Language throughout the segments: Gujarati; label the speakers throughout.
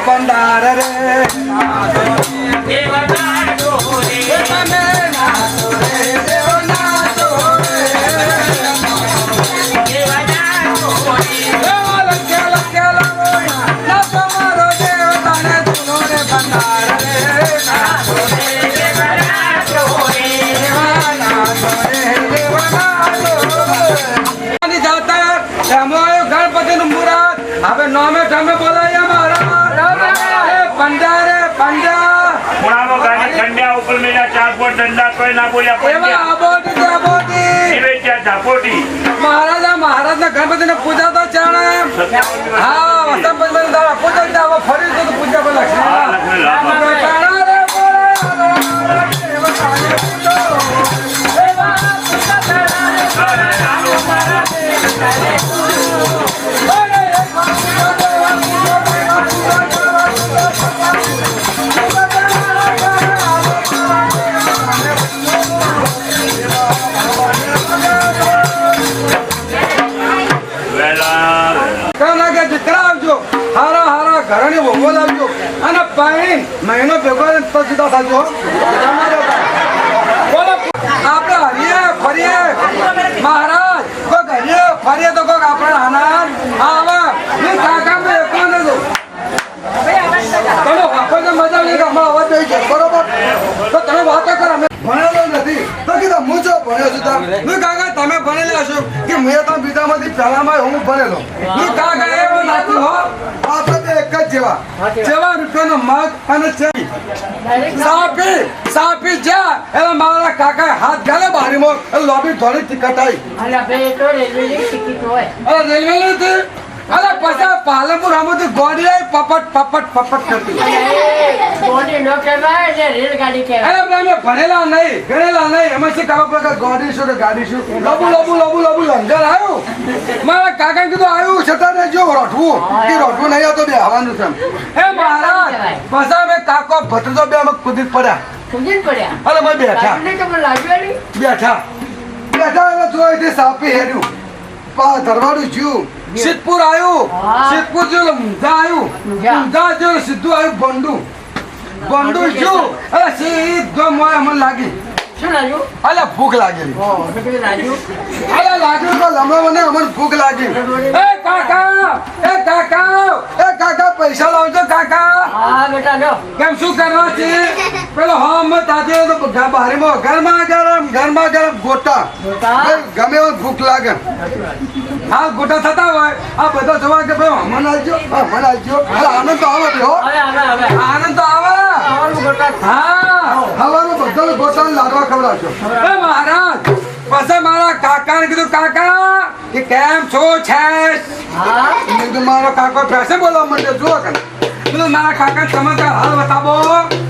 Speaker 1: भंडार रे गणपति मुराद હવે નોમે તમે બોલાયા
Speaker 2: ઉપર મેલા ચાર પોટ દંડા કોઈ ના બોલ્યા
Speaker 1: મહારાજા મહારાજ ના ગણપતિ ને પૂજા તો ચાણે હા પૂજા ફરી તો પૂજા પર ઘરની ભોગો લાવજો અને પાણી મહિનો ભેગો તો સીધા સાચો બોલો આપણે હરીએ ફરીએ મહારાજ કોઈક હરીએ ફરીએ તો કોઈક આપણે આનંદ આવે કાકા મેં એકલો નતો તમે વાપો તો મજા નહીં અમે અવાજ થઈ ગયો બરોબર તો તમે વાતો કરો અમે ભણેલો નથી તો કીધું હું જો ભણ્યો છું મેં કાકા તમે ભણેલા છો કે મેં તો બીજામાંથી પહેલામાં હું ભણેલો મેં કાકા એવું નાખ્યું હો આપણે એક જ જેવા રૂપિયાનો મગ અને સાપી જા એટલે મારા કાકા હાથ ગાલે બારીમાં લોબી ધોળી ટિકટ આવી રેલવે નથી અરે પછી પાલનપુર આમાંથી ગોડી આવી પપટ કરતી અરે અમે ભણેલા નહીં ગણેલા નહીં એમાં શું ખબર પડે ગોડી શું કે ગાડી શું લબુ લંગર આવ્યું મારા કાકા કીધું આવ્યું છતાં જો રોઠવું કે રોઠવું નહીં આવતો બે હવાનું છે હે મહારાજ પછી અમે કાકો ભત્રીજો બે અમે કૂદી પડ્યા અરે મેં બેઠા એટલે જોઈ સાપી હેર્યું ધરવાડું જ્યું સિદ્ધપુર આવ્યું સિદ્ધપુર જો ઊંઝા આવ્યું ઊંઝા જો સીધું આવ્યું બંડુ જો અરે સીધો મોય મને લાગી
Speaker 3: શું લાગ્યું
Speaker 1: અલે ભૂખ લાગેલી અલે લાગ્યું તો લમણો મને અમને ભૂખ લાગી એ કાકા પૈસા લાવજો કાકા
Speaker 3: હા બેટા લો
Speaker 1: કેમ શું કરવા છે પેલો હમ તાજે તો બારીમાં ગરમા ગરમ ગોટા ગમે એવો ભૂખ લાગે હા ગોટા થતા હોય આ બધા જોવા કે ભાઈ હમણ આવજો આનંદ તો આવે આનંદ તો આવે હા હવાનું બધા ગોટા લાડવા ખવડાવજો એ મહારાજ પછી મારા કાકા ને કીધું કાકા કે કેમ છો છે મારો કાકો પૈસે બોલવા માંડ્યો જુઓ કે મારા કાકા તમે હાલ બતાવો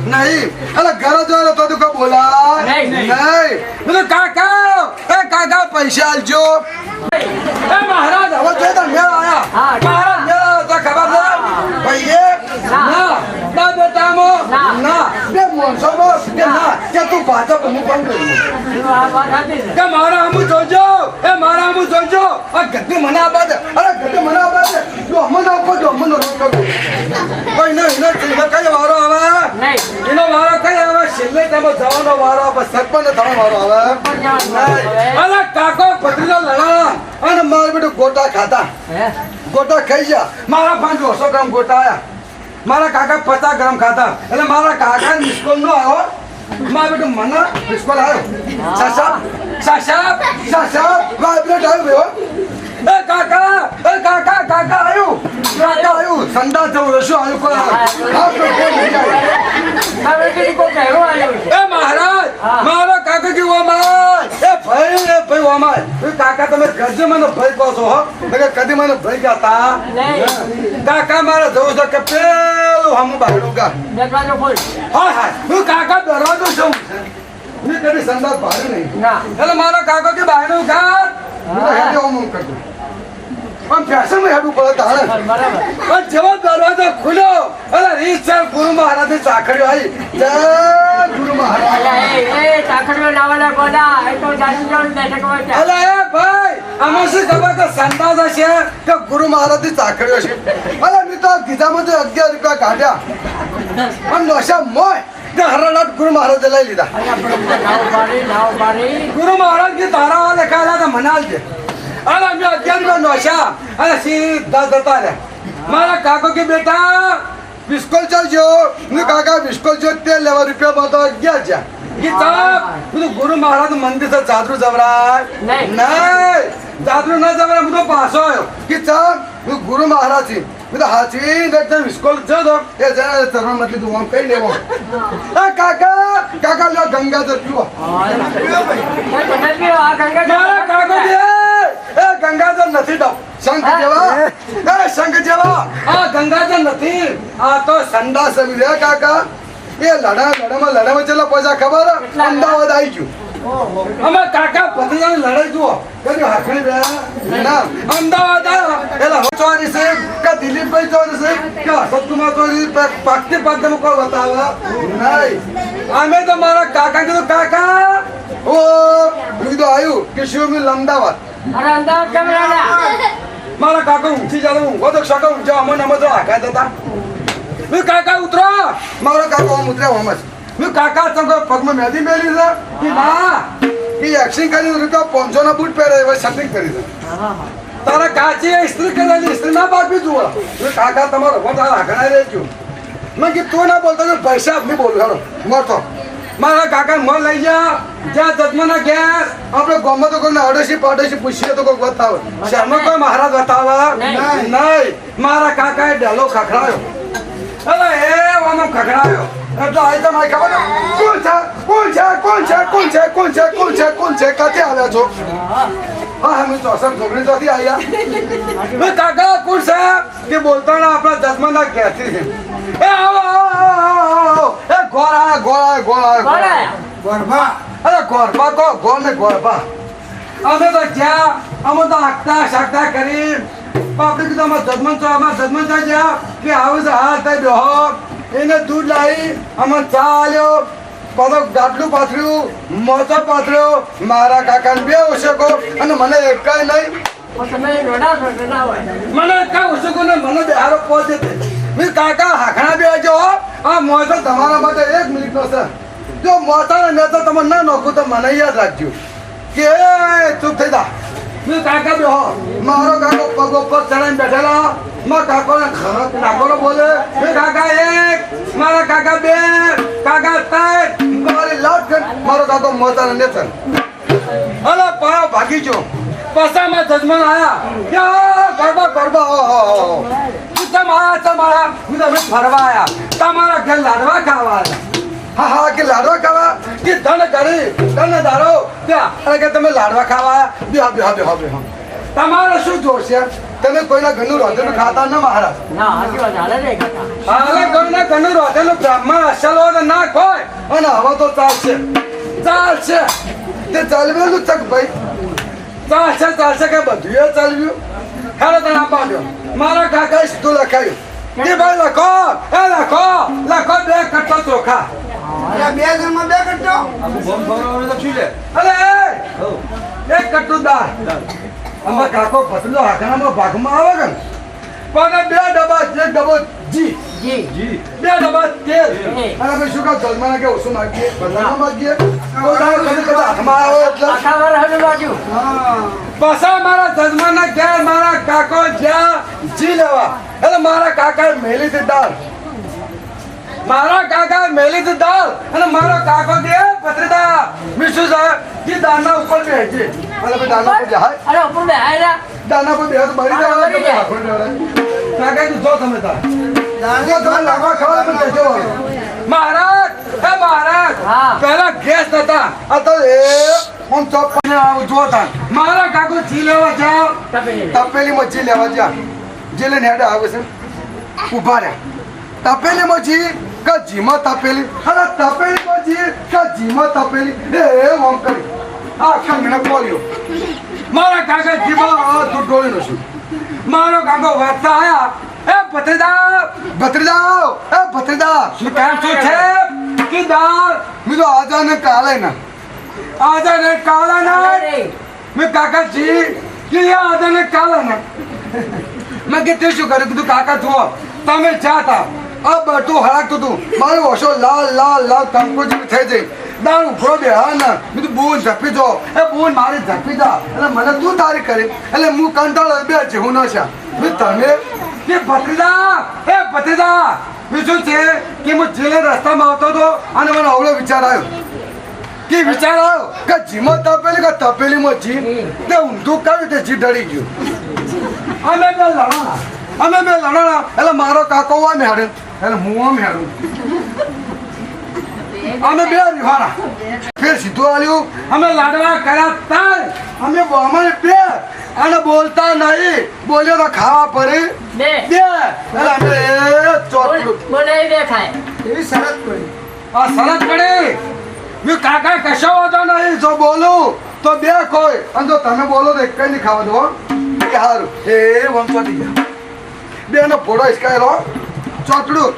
Speaker 1: નહીં એટલે ઘરે જો તો તું કઈ બોલા નહીં કાકા પૈસા આલજો એ મહારાજ હવે જો તો મેળ આયા મહારાજ મેળ તો ખબર છે ભાઈ ના બેટામો ના બે મોનસોમો કે ના કે તું ભાજપ હું કોણ કરું કે મારા હમુ જોજો આ ગદ્દી મને આબાદ તું અમને નાખો જો અમને રોકો કોઈ નહીં કઈ વારો આવે એનો વારો કઈ આવે છેલ્લે તમે જવાનો વારો આવે સરપંચ થવાનો વારો આવે અરે કાકો પત્રીનો લડા અને મારે બેટું ગોટા ખાતા ગોટા ખાઈ જા મારા 500 ગ્રામ ગોટા આયા મારા કાકા 50 ગ્રામ ખાતા એટલે મારા કાકા મિસ્કોલ નો આવ્યો મારા બેટું મને મિસ્કોલ આવ્યો સાસા વાઇબ્રેટ આવ્યો એ કાકા આવ્યું સંડા જવું રસું આવ્યું એ મહારાજ મારો કાકા કેવો માર એ ભાઈ ભાઈ ઓમાય કાકા તમે ગજે મને ભાઈ કહો છો હો કદી મને ભાઈ કહેતા કાકા મારે જવું છે કે પેલું હમ બાયડું ગા હા હા હું કાકા દરવાજો છું મેં કદી સંદાસ ભાડે નહીં એટલે મારો કાકો કે બાયડું ગા હું હેડે ઓમ કરતો પણ ફેશન માં હેડું પડે તારે પણ જેવો દરવાજો ખુલ્યો એટલે રીતસર ગુરુ મહારાજની ચાકરીઓ આવી જય ગુરુ મહારાજ અલે એ ભાઈ આમાં શું ખબર કે સંદાસ હશે કે ગુરુ મહારાજની ચાકરીઓ છે અલે મેં તો ગીધામાં તો 11 રૂપિયા કાઢ્યા પણ નશા મોય કે હરલાટ ગુરુ મહારાજે લઈ લીધા ગુરુ મહારાજ કે તારા લખાયેલા તો મનાલ છે અરે મેં 11 રૂપિયા નશા અને સીધા જતા રહ્યા મારા કાકો કે બેટા બિસ્કોલ ચાલજો મેં કાકા બિસ્કોલ જો 13 લેવા રૂપિયા માં તો 11 છે કે સાહેબ બધું ગુરુ મહારાજ મંદિર છે જાદુ જવરાય નહીં જાદુ ના જવરાય હું તો પાછો આવ્યો કે સાહેબ હું ગુરુ મહારાજ છે બધું હાચી એકદમ સ્કૂલ જતો એ જરા તરવા મતલી તું આમ કઈ લેવો એ કાકા લો ગંગા તો પીવો મારા કાકો દે એ ગંગા તો નથી ડો શંખ જેવા આ ગંગા તો નથી આ તો સંડાસ રે કાકા એ લડામાં ચેલા પૈસા ખબર અમદાવાદ આવી ગયું અમે કાકા ભત્રીજાની લડાઈ જુઓ કદી હાખડી બે ના અમદાવાદ એલા ચોરી છે કે દિલીપભાઈ ચોરી છે કે હસતકુમાર ચોરી પાકતી પાકતે કોઈ બતાવે નહીં અમે તો મારા કાકા કીધું કાકા ઓ કીધું આવ્યું કે શિવમી અમદાવાદ મારા કાકા ઊંચી જાતો ઊંઘો તો શાકા ઊંચા અમને તો હાકા જતા મેં કાકા ઉતરો મારો કાકા આમ ઉતર્યા આમ જ મેં કાકા તમે પગમાં મહેંદી મેલી છે કે ના કે એક્શન કરી રૂપિયા 500 ના બૂટ પહેરે એવા શટિંગ કરી છે તારા કાચી ઇસ્ત્રી કરેલી ઇસ્ત્રી ના બાકી જુઓ મેં કાકા તમારો તારા હાકણા રહેજો મેં કે તું ના બોલતો તો પૈસા નહીં બોલું હેડો મળતો મારા કાકા મોં લઈ જા જ્યાં જજમાના ગેસ આપણે ગામમાં તો કોઈ અડોશી પૂછીએ તો કોઈ બતાવે શહેરમાં કોઈ મહારાજ બતાવે નહીં મારા કાકાએ ડેલો ખખડાયો અલે એ વાનો ખખડાયો એટલે આઈ તો મારી ખબર કોણ છે કાથી આવ્યા છો હા હું ચોસમ છોકરી ચોથી આવ્યા કાકા કોણ છે કે બોલતા ના આપણા જજમાના ગેસથી છે એ આવો એ ગોળા અરે ગોરબા કો ગોળ ને ગોરબા અમે તો જ્યાં અમે તો આખતા શાકતા કરી આપણે કીધું અમારા જજમન છો જ્યાં કે આવું છે હા થઈ બેહો એને દૂધ લાવી અમે ચા આલ્યો પાછો ગાટલું પાથર્યું મોચો પાથર્યો મારા કાકાને બે ઓશકો અને મને એકાય નહીં મને એકા ઓશકો ને મને બેહારો પહોંચે મેં કાકા હાખણા બે જો આ મોચો તમારા માટે 1 મિનિટનો છે જો મોટા ને તો તમે ના નોખું તો મને યાદ રાખજો કે ચૂપ થઈ જા મેં કાકા બે મારો કાકો પગ ઉપર ચડાઈને બેઠેલા મારા કાકો ને ખરક નાખો બોલે મેં કાકા 1 મારા કાકા 2 કાકા 3 મારી લાટ મારો કાકો મોટા ને નેતન અલા પાળા ભાગી જો પાસામાં જજમાન આયા ગરબા તમારા હું તમે ફરવા આયા તમારા ઘર લાડવા ખાવા આયા હા કે લાડવા ખાવા કે ધન દારો ત્યાં કે તમે લાડવા ખાવા આયા બે તમારે શું જોશે તમે કોઈના ઘરનું રોધેલું ખાતા ન મહારાજ કોઈના ઘરનું રોધેલું બ્રાહ્મણ અસલ હોય ના ખોય અને હવે તો ચાલશે તે ચાલવેલું ચક ભાઈ ચાલશે કે બધું એ ચાલ્યું હેલો તને આપવા દો મારા કાકા સીધું લખાયું કે ભાઈ લખો 2 કટ્ટો ચોખા બે ઘરમાં 2 કટ્ટો અલે 1 કટ્ટુ દાળ અમાર કાકો પતલો હાકણામાં ભાગમાં આવે કે પણ 2 ડબ્બા 1 ડબ્બો જી 2 ડબ્બા તેલ અને આપણે શું કા જલમાના કે ઓછું નાખીએ બધામાં નાખીએ તો કદી હાથમાં આવે એટલે આખાવાર હડું લાગ્યું પાછા મારા જજમાના ઘેર મારા કાકો જ્યાં જી લેવા એટલે મારા કાકા મેલી થી દાળ અને મારો કાકો દે પત્રદા મિસુ સાહેબ કી દાના ઉપર બેઠે અરે બે દાના પર જાય અરે ઉપર બે આયલા દાના પર બે તો બળી દેવાના કાકા તું જો તમે તા જો તમે લાડવા ખાવા તો કહેજો. મહારાજ એ મહારાજ પહેલા ગેસ નતા અત્યારે હું ચોપ્પન જોતા મારા કાકો જી લેવા જાઓ તપેલીમાં જી લેવા જા જે લઈને હેડા આવે છે ઉભા રહ્યા તપેલીમાં જી કે જીમાં તપેલી અરે તપેલીમાં જી કે જીમાં તપેલી એ ઓમ કરી આ ખંગને બોલ્યો મારા કાકા જીમાં તું ડોળી નો છું મારો કાકો વાંચતા આયા એ ભત્રીજા ભત્રીજા એ ભત્રીજા શું કામ શું છે કે દાર મી તો આજા ને કાલે ના આજા ને કાલે ના મે કાકા જી કે આજા ને કાલે ના મેં કીધું શું કર્યું કીધું કાકા જુઓ તમે જાતા આ બધું હળકતું તું મારો ઓછો લાલ લાલ લાલ કંકુ જેવી થઈ જઈ દાણ ઉભરો બે હા ને બીજું બૂન ઝપી જો એ બૂન મારી ઝપી જા એટલે મને તું તારી કરી એટલે હું કંટાળો બે જેવું ન છે તમે કે ભત્રીજા એ ભત્રીજા બીજું છે કે હું જેલે રસ્તામાં આવતો હતો અને મને અવળો વિચાર આવ્યો કે વિચાર આવ્યો કે જીમાં તપેલી કે તપેલીમાં જી તે ઊંધું કાઢ્યું તે જી ડળી ગયું અમે બે લડણા એટલે મારો કાકો આમ હેડે એટલે હું આમ હેડું અમે બે રીવાના ફેર સીધું આલ્યું અમે લાડવા કર્યા તાર અમે અમે બે અને બોલતા નહીં બોલ્યો તો ખાવા પડે બે એટલે અમે ચોટલું
Speaker 3: બોલાઈ બે ખાય
Speaker 1: એવી શરત પડી આ શરત પડી મેં કાકા કશો વાંધો નહીં જો બોલું તો બે કોઈ અને જો તમે બોલો તો એક કઈ નહીં ખાવા દો એ સારું એ વંશવતી ગયા બે નો ફોટો હિસકાયેલો ચોટલું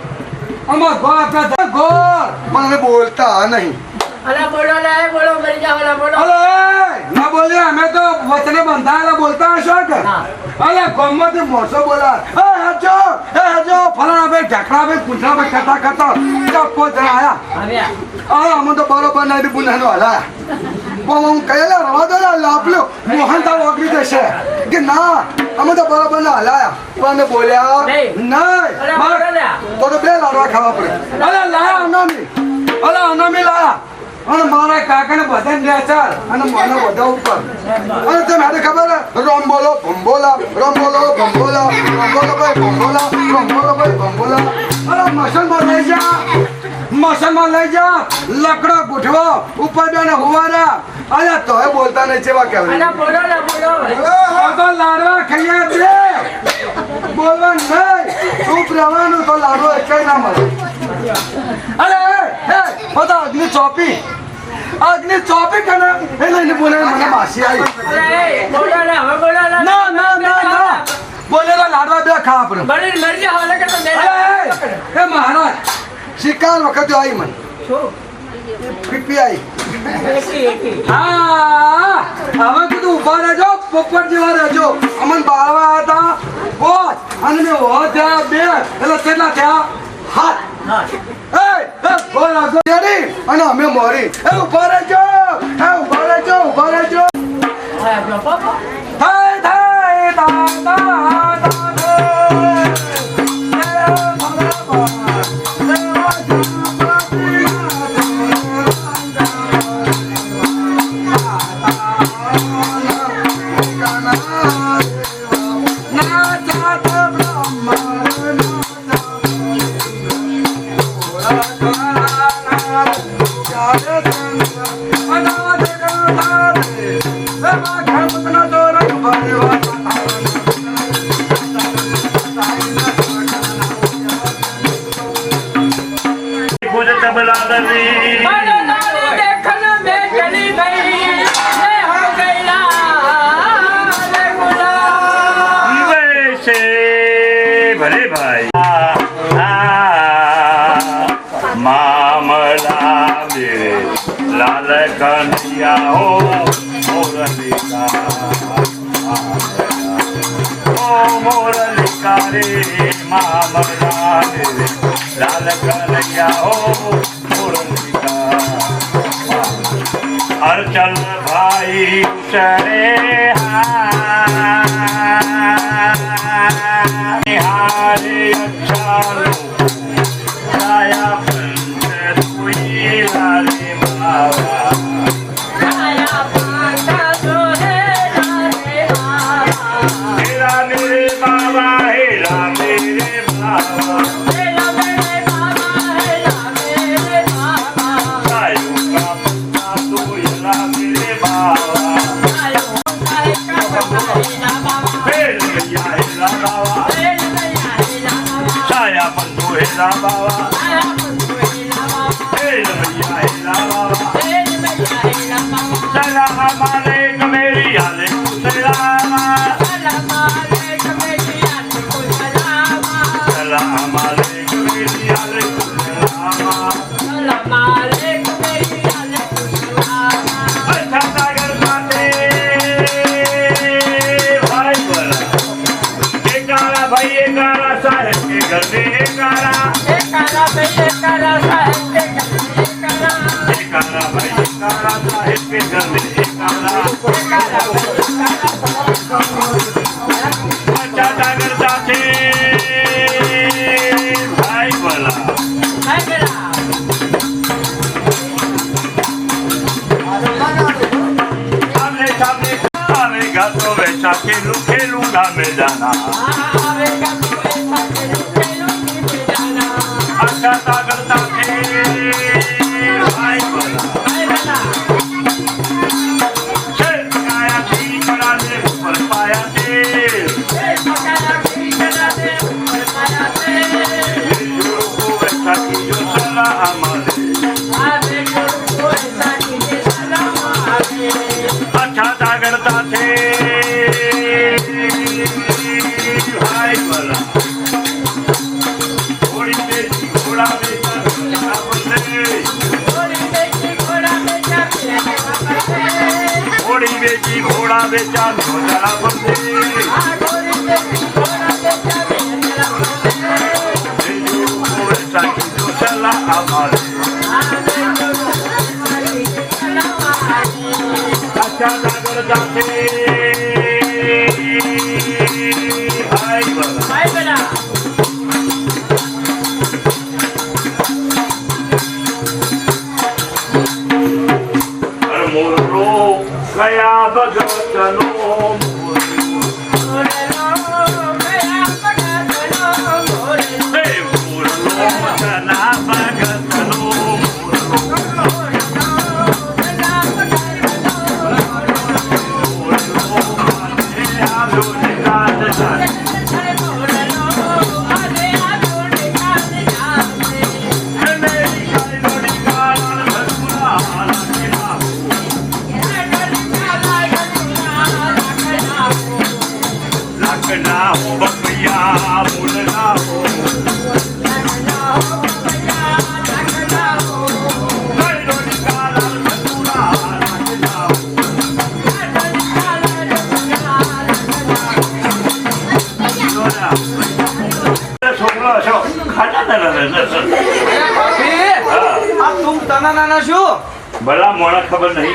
Speaker 1: અમાર ગો આપણા ગોર પણ અમે બોલતા નહીં
Speaker 3: અલા બોલો લે બોલો મરી જાવ અલા બોલો
Speaker 1: અલે ના બોલે અમે તો વચને બંધાયેલા બોલતા હશો કે અલે ગમતે મોસો બોલા એ હજો ફલાણા ભાઈ ઢાકડા ભાઈ પૂંછડા ભાઈ કરતા કરતા ચપ્પો જણા આયા
Speaker 3: આવ્યા
Speaker 1: અમે તો બરોબર નહીં બુનાનો હલા પણ હું કહેલા રવા દો લાપલ્યો મોહનતા ઓગળી દેશે કે ના અમે તો બરોબર ના હલાયા પણ બોલ્યા નહીં તો બે લાડવા ખાવા પડે અલે લાયા અનામી લાયા અને મારા કાકાને બધા નેચાર અને મને બધા ઉપર અને તમે હાથે ખબર રોમ બોલો ભંબોલા રોમ બોલો ભંબોલા ભંબોલો ભાઈ ભંબોલા ભંબોલો ભાઈ ભંબોલા અરે મસલમાં લઈ જા લકડો ગોઠવો ઉપર બે ને હુવારા અરે તોય બોલતા નહીં જેવા કહેવાય
Speaker 3: અલા બોલો લે બોલો
Speaker 1: તો લાડવા ખાઈએ બે બોલવા નહીં ચૂપ રહેવાનું તો લાડવો એક ના મળે અરે હે બધા અગ્નિ ચોપી કને એ લઈને બોલે મને માસી આવી
Speaker 3: અરે બોલો લે હવે બોલો લે
Speaker 1: ના બોલે તો લાડવા બે ખાવા પડે
Speaker 3: બળી મરી જાવ હાલે કે તો
Speaker 1: એ મહારાજ શિકાર વખતે આવી મને
Speaker 3: શું
Speaker 1: પીપી આવી
Speaker 3: એકી
Speaker 1: હા હવે કીધું ઉભા રહેજો પોપટ જેવા રહેજો અમન બાળવા હતા બોસ અને મેં થયા બે એટલે કેટલા થયા હાથ બોલ આગો અને અમે મોરી ઉભા રહેજો ઉભા રહેજો
Speaker 3: હા આપણો પાપા
Speaker 1: થાય તા
Speaker 2: ભલે ભાઈ મામલા મેરે લાલ કનૈયા હો મોરલિકા રે મામલા મેરે લાલ કનૈયા હો મોરલિકા અર્ચલ ભાઈ ઉચરે हारे अच्छा छाया पंच दुई लाले बाबा छाया पंच दुई लाले बाबा हेरा मेरे बाबा બાવા હેલ મૈયા હેલા બાવા છાયા બંધુ હેલા બાવા હેલ મૈયા હેલા બાવા સલામ મારે કમેરી આલે કુસલામા સલામ મારે કમેરી આલે કુસલામા અચ્છા સાગર સાથે ભાઈ બોલા એકારા ભાઈ એકારા સાહેબ કે ઘર में એકારા ભાઈ એકારા સાહેબ કે ઘર में એકારા અચ્છા સાગર સાથે ભાઈ બોલા सामने सामने आवेगा तो वैसा खेलूंगा मैं जाना अच्छा सागर साथे भाई बोला चल पकाया थी बड़ा दे ऊपर पाया थे को वैसा की जो सलाह हमारे अच्छा सागर साथे भाई बोला घोड़ी बेची घोड़ा बेचा घोड़ी बेची घोड़ा बेचा जरा बंदे वैसा की जो सलाह हमारे अच्छा सागर साथे भाई बोला मोरो गया भगतनो भला मोड़ा खबर नहीं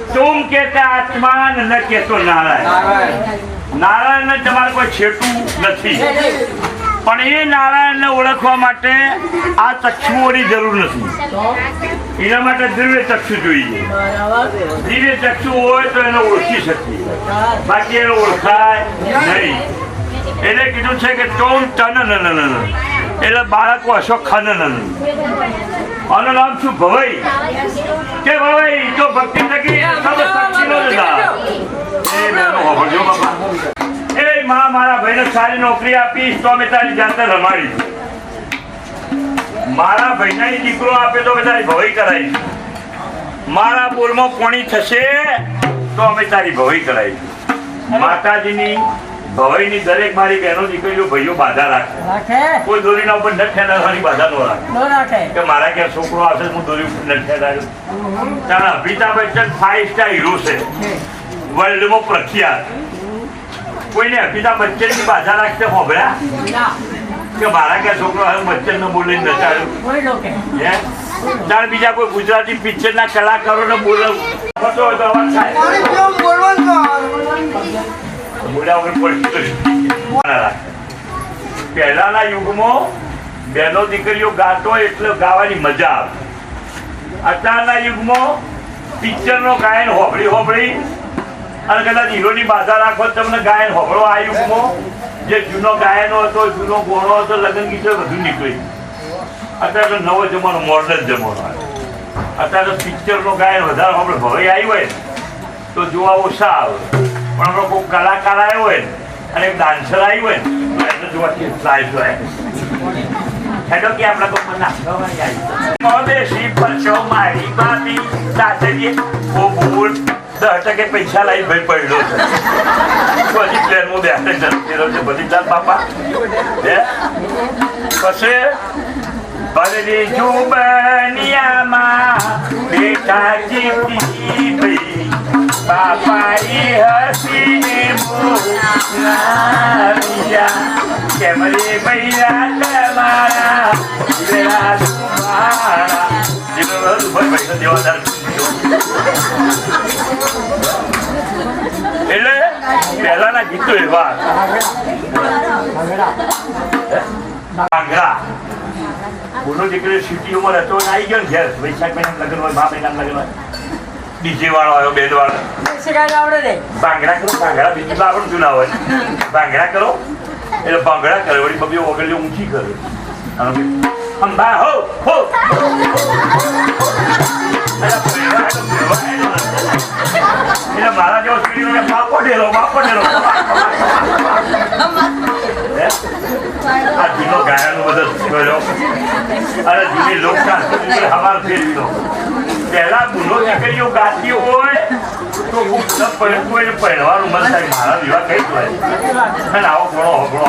Speaker 2: तुम कहते आत्मा न कहतो नारायण નારાયણને તમારે કોઈ છેટું નથી પણ એ નારાયણને ઓળખવા માટે આ ચક્ષુઓની જરૂર નથી એના માટે દિવ્ય ચક્ષુ જોઈએ દિવ્ય ચક્ષુ હોય તો એને ઓળખી શકીએ બાકી એને ઓળખાય નહીં એટલે કીધું છે કે ટોમ ટન એટલે બાળકો અશોક ખાન આનું નામ શું ભવાઈ કે ભવાઈ તો ભક્તિ થકી શક્તિનો જ દાન એ બેનો હોજો બાપા એ માં મારા ભાઈને સારી નોકરી આપીશ તો અમે તારી જાતે રમાડી મારા ભાઈને દીકરો આપે તો અમે તારી ભવાઈ કરાવીશું મારા બોલમાં પોણી થશે તો અમે તારી ભવાઈ કરાવીશું માતાજીની ભવાઈની દરેક મારી બહેનો દીકરીઓ ભાઈઓ બાધા રાખે કોઈ દોરીના ઉપર ન ઠેલાવવાની બાધા નો રાખે કે મારા ક્યાં છોકરો આવશે હું દોરી ઉપર ન ઠેલાવ્યો ત્યારે અમિતાભ બચ્ચન 5 સ્ટાર હીરો છે વર્લ્ડમાં પ્રખ્યાત કોઈને અમિતાભ બચ્ચનની બાધા રાખશે હોભળ્યા કે મારા ક્યાં છોકરો હવે બચ્ચન ને બોલીને નચાડ્યો ત્યારે બીજા કોઈ ગુજરાતી પિક્ચર ના કલાકારોને બોલાવતો હોય તો અવાજ થાય પહેલાના યુગમાં બહેનો દીકરીઓ ગાતો એટલે ગાવાની મજા આવે અત્યારના યુગમાં પિક્ચર નો ગાયન હોભળી અને કદાચ હીરોની બાધા રાખો તમને ગાયન હોભળો આ યુગમાં જે જૂનો ગાયનો હતો જૂનો ગોળો હતો લગ્ન ગીતો બધું નીકળી અત્યારે તો નવો જમાનો મોડર્ન જમાનો અત્યારે તો પિક્ચર નો ગાયન વધારે આપણે ભવાઈ આવ્યું હોય તો જોવા ઓછા આવે પણ આપણો કોઈ કલાકાર આવ્યો હોય ને અને એક ડાન્સર આવ્યું હોય ને તો એને જોવા કેટલા જોઈએ હેડો કે આપણા તો મને નાખવાની આવી મદેશી પરચો મારી બાતી દાદરીએ ઓ બોલ 10% પૈસા લઈ ભાઈ પડ્યો છે બધી પ્લેનમાં બેઠે જતો છે બધી ચાલ બાપા હે પછી બદલી જુબનિયામાં બેઠા જીતી ભાઈ બાપાઈ હસીને મોયા કેમરે ભૈયા તમારા વેલા સુમારા જીવન ભાઈ ભાઈ દેવાદાર એટલે પહેલાના ગીતો એવા ભાંગડા બોલો દીકરી સિટી ઉંમર હતો ને આવી ગયો ને ઘેર વૈશાખ મહિના લગ્ન હોય 2 મહિના લગ્ન હોય ડીજે વાળો આવ્યો બેન્ડ વાળો ભાંગડા કરો ભાંગડા બીજી આવડતું ના હોય ભાંગડા કરો એટલે ભાંગડા કરે વળી બબી ઓગળી ઊંચી કરે અંબા હો હો એટલે મારા જેવો સીડીનો બાપો ઢેલો આ જૂનો ગાયનો બધો કર્યો અને જૂની લોક સંસ્કૃતિ હવાર ફેરવી દો પહેલા ગુનો દીકરીઓ ગાતી હોય તો કોઈને પહેરવાનું મન થાય મારા વિવાહ કઈ હોય અને આવો ઘણો હોગળો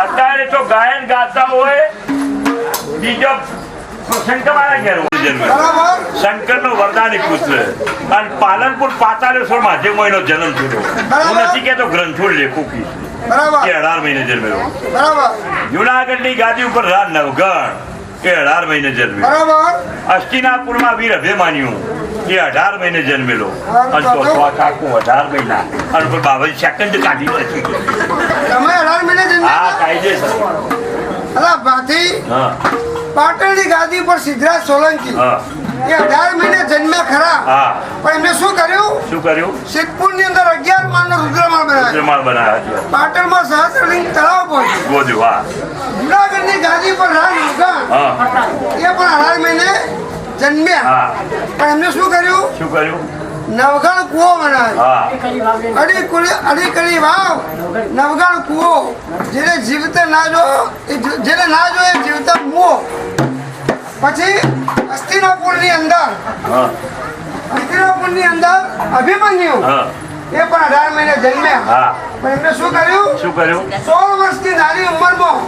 Speaker 2: અત્યારે તો ગાયન ગાતા હોય બીજો શંકર મારા ઘેર શંકર નો વરદાની પુત્ર અને પાલનપુર પાતાળેશ્વર માધ્યમનો જન્મ થયો હું નથી કેતો ગ્રંથોળ લેખો કે 18 મહિને જન્મેલો જુનાગઢ ની ગાદી ઉપર રાજ નવગણ એ 18 મહિને જન્મેલો અષ્ટિનાપુરમાં વીર અભિમાન્યુ એ 18 મહિને જન્મેલો અને ચોથવા કાકુ 18 મહિના અને 52 સેકન્ડ કાઢી નાખી
Speaker 4: તમે 18 મહિને જન્મે
Speaker 2: હા કાયદેસર
Speaker 4: અલા ભાથી
Speaker 2: હા
Speaker 4: પાટણની ગાદી પર સિદ્ધરાજ સોલંકી
Speaker 2: હા
Speaker 4: એ 18 મહિને જન્મ્યા ખરા
Speaker 2: હા
Speaker 4: પણ એમને શું કર્યું સિદ્ધપુર ની અંદર 11 માળનો રુદ્રમાળ બનાવ્યો પાટણમાં સહસ્ત્રલિંગ તળાવ પહોંચ્યું
Speaker 2: ગોદ્યું હા
Speaker 4: જુનાગઢ ની ગાદી પર રાજ નવગણ
Speaker 2: હા
Speaker 4: એ પણ 18 મહિને જન્મ્યા
Speaker 2: હા
Speaker 4: પણ એમને શું કર્યું નવગણ કૂવો બનાવ્યો
Speaker 2: હા
Speaker 4: અડી કડી વાવ નવગણ કૂવો જેને જીવતે ના જો જેને ના જો એ જીવતા મુઓ પછી હસ્તિનાપુરની અંદર અભિમન્યુ એ પણ 18 મહિને જન્મ્યા પણ એમને શું કર્યું 16 વર્ષની નાની ઉંમરમાં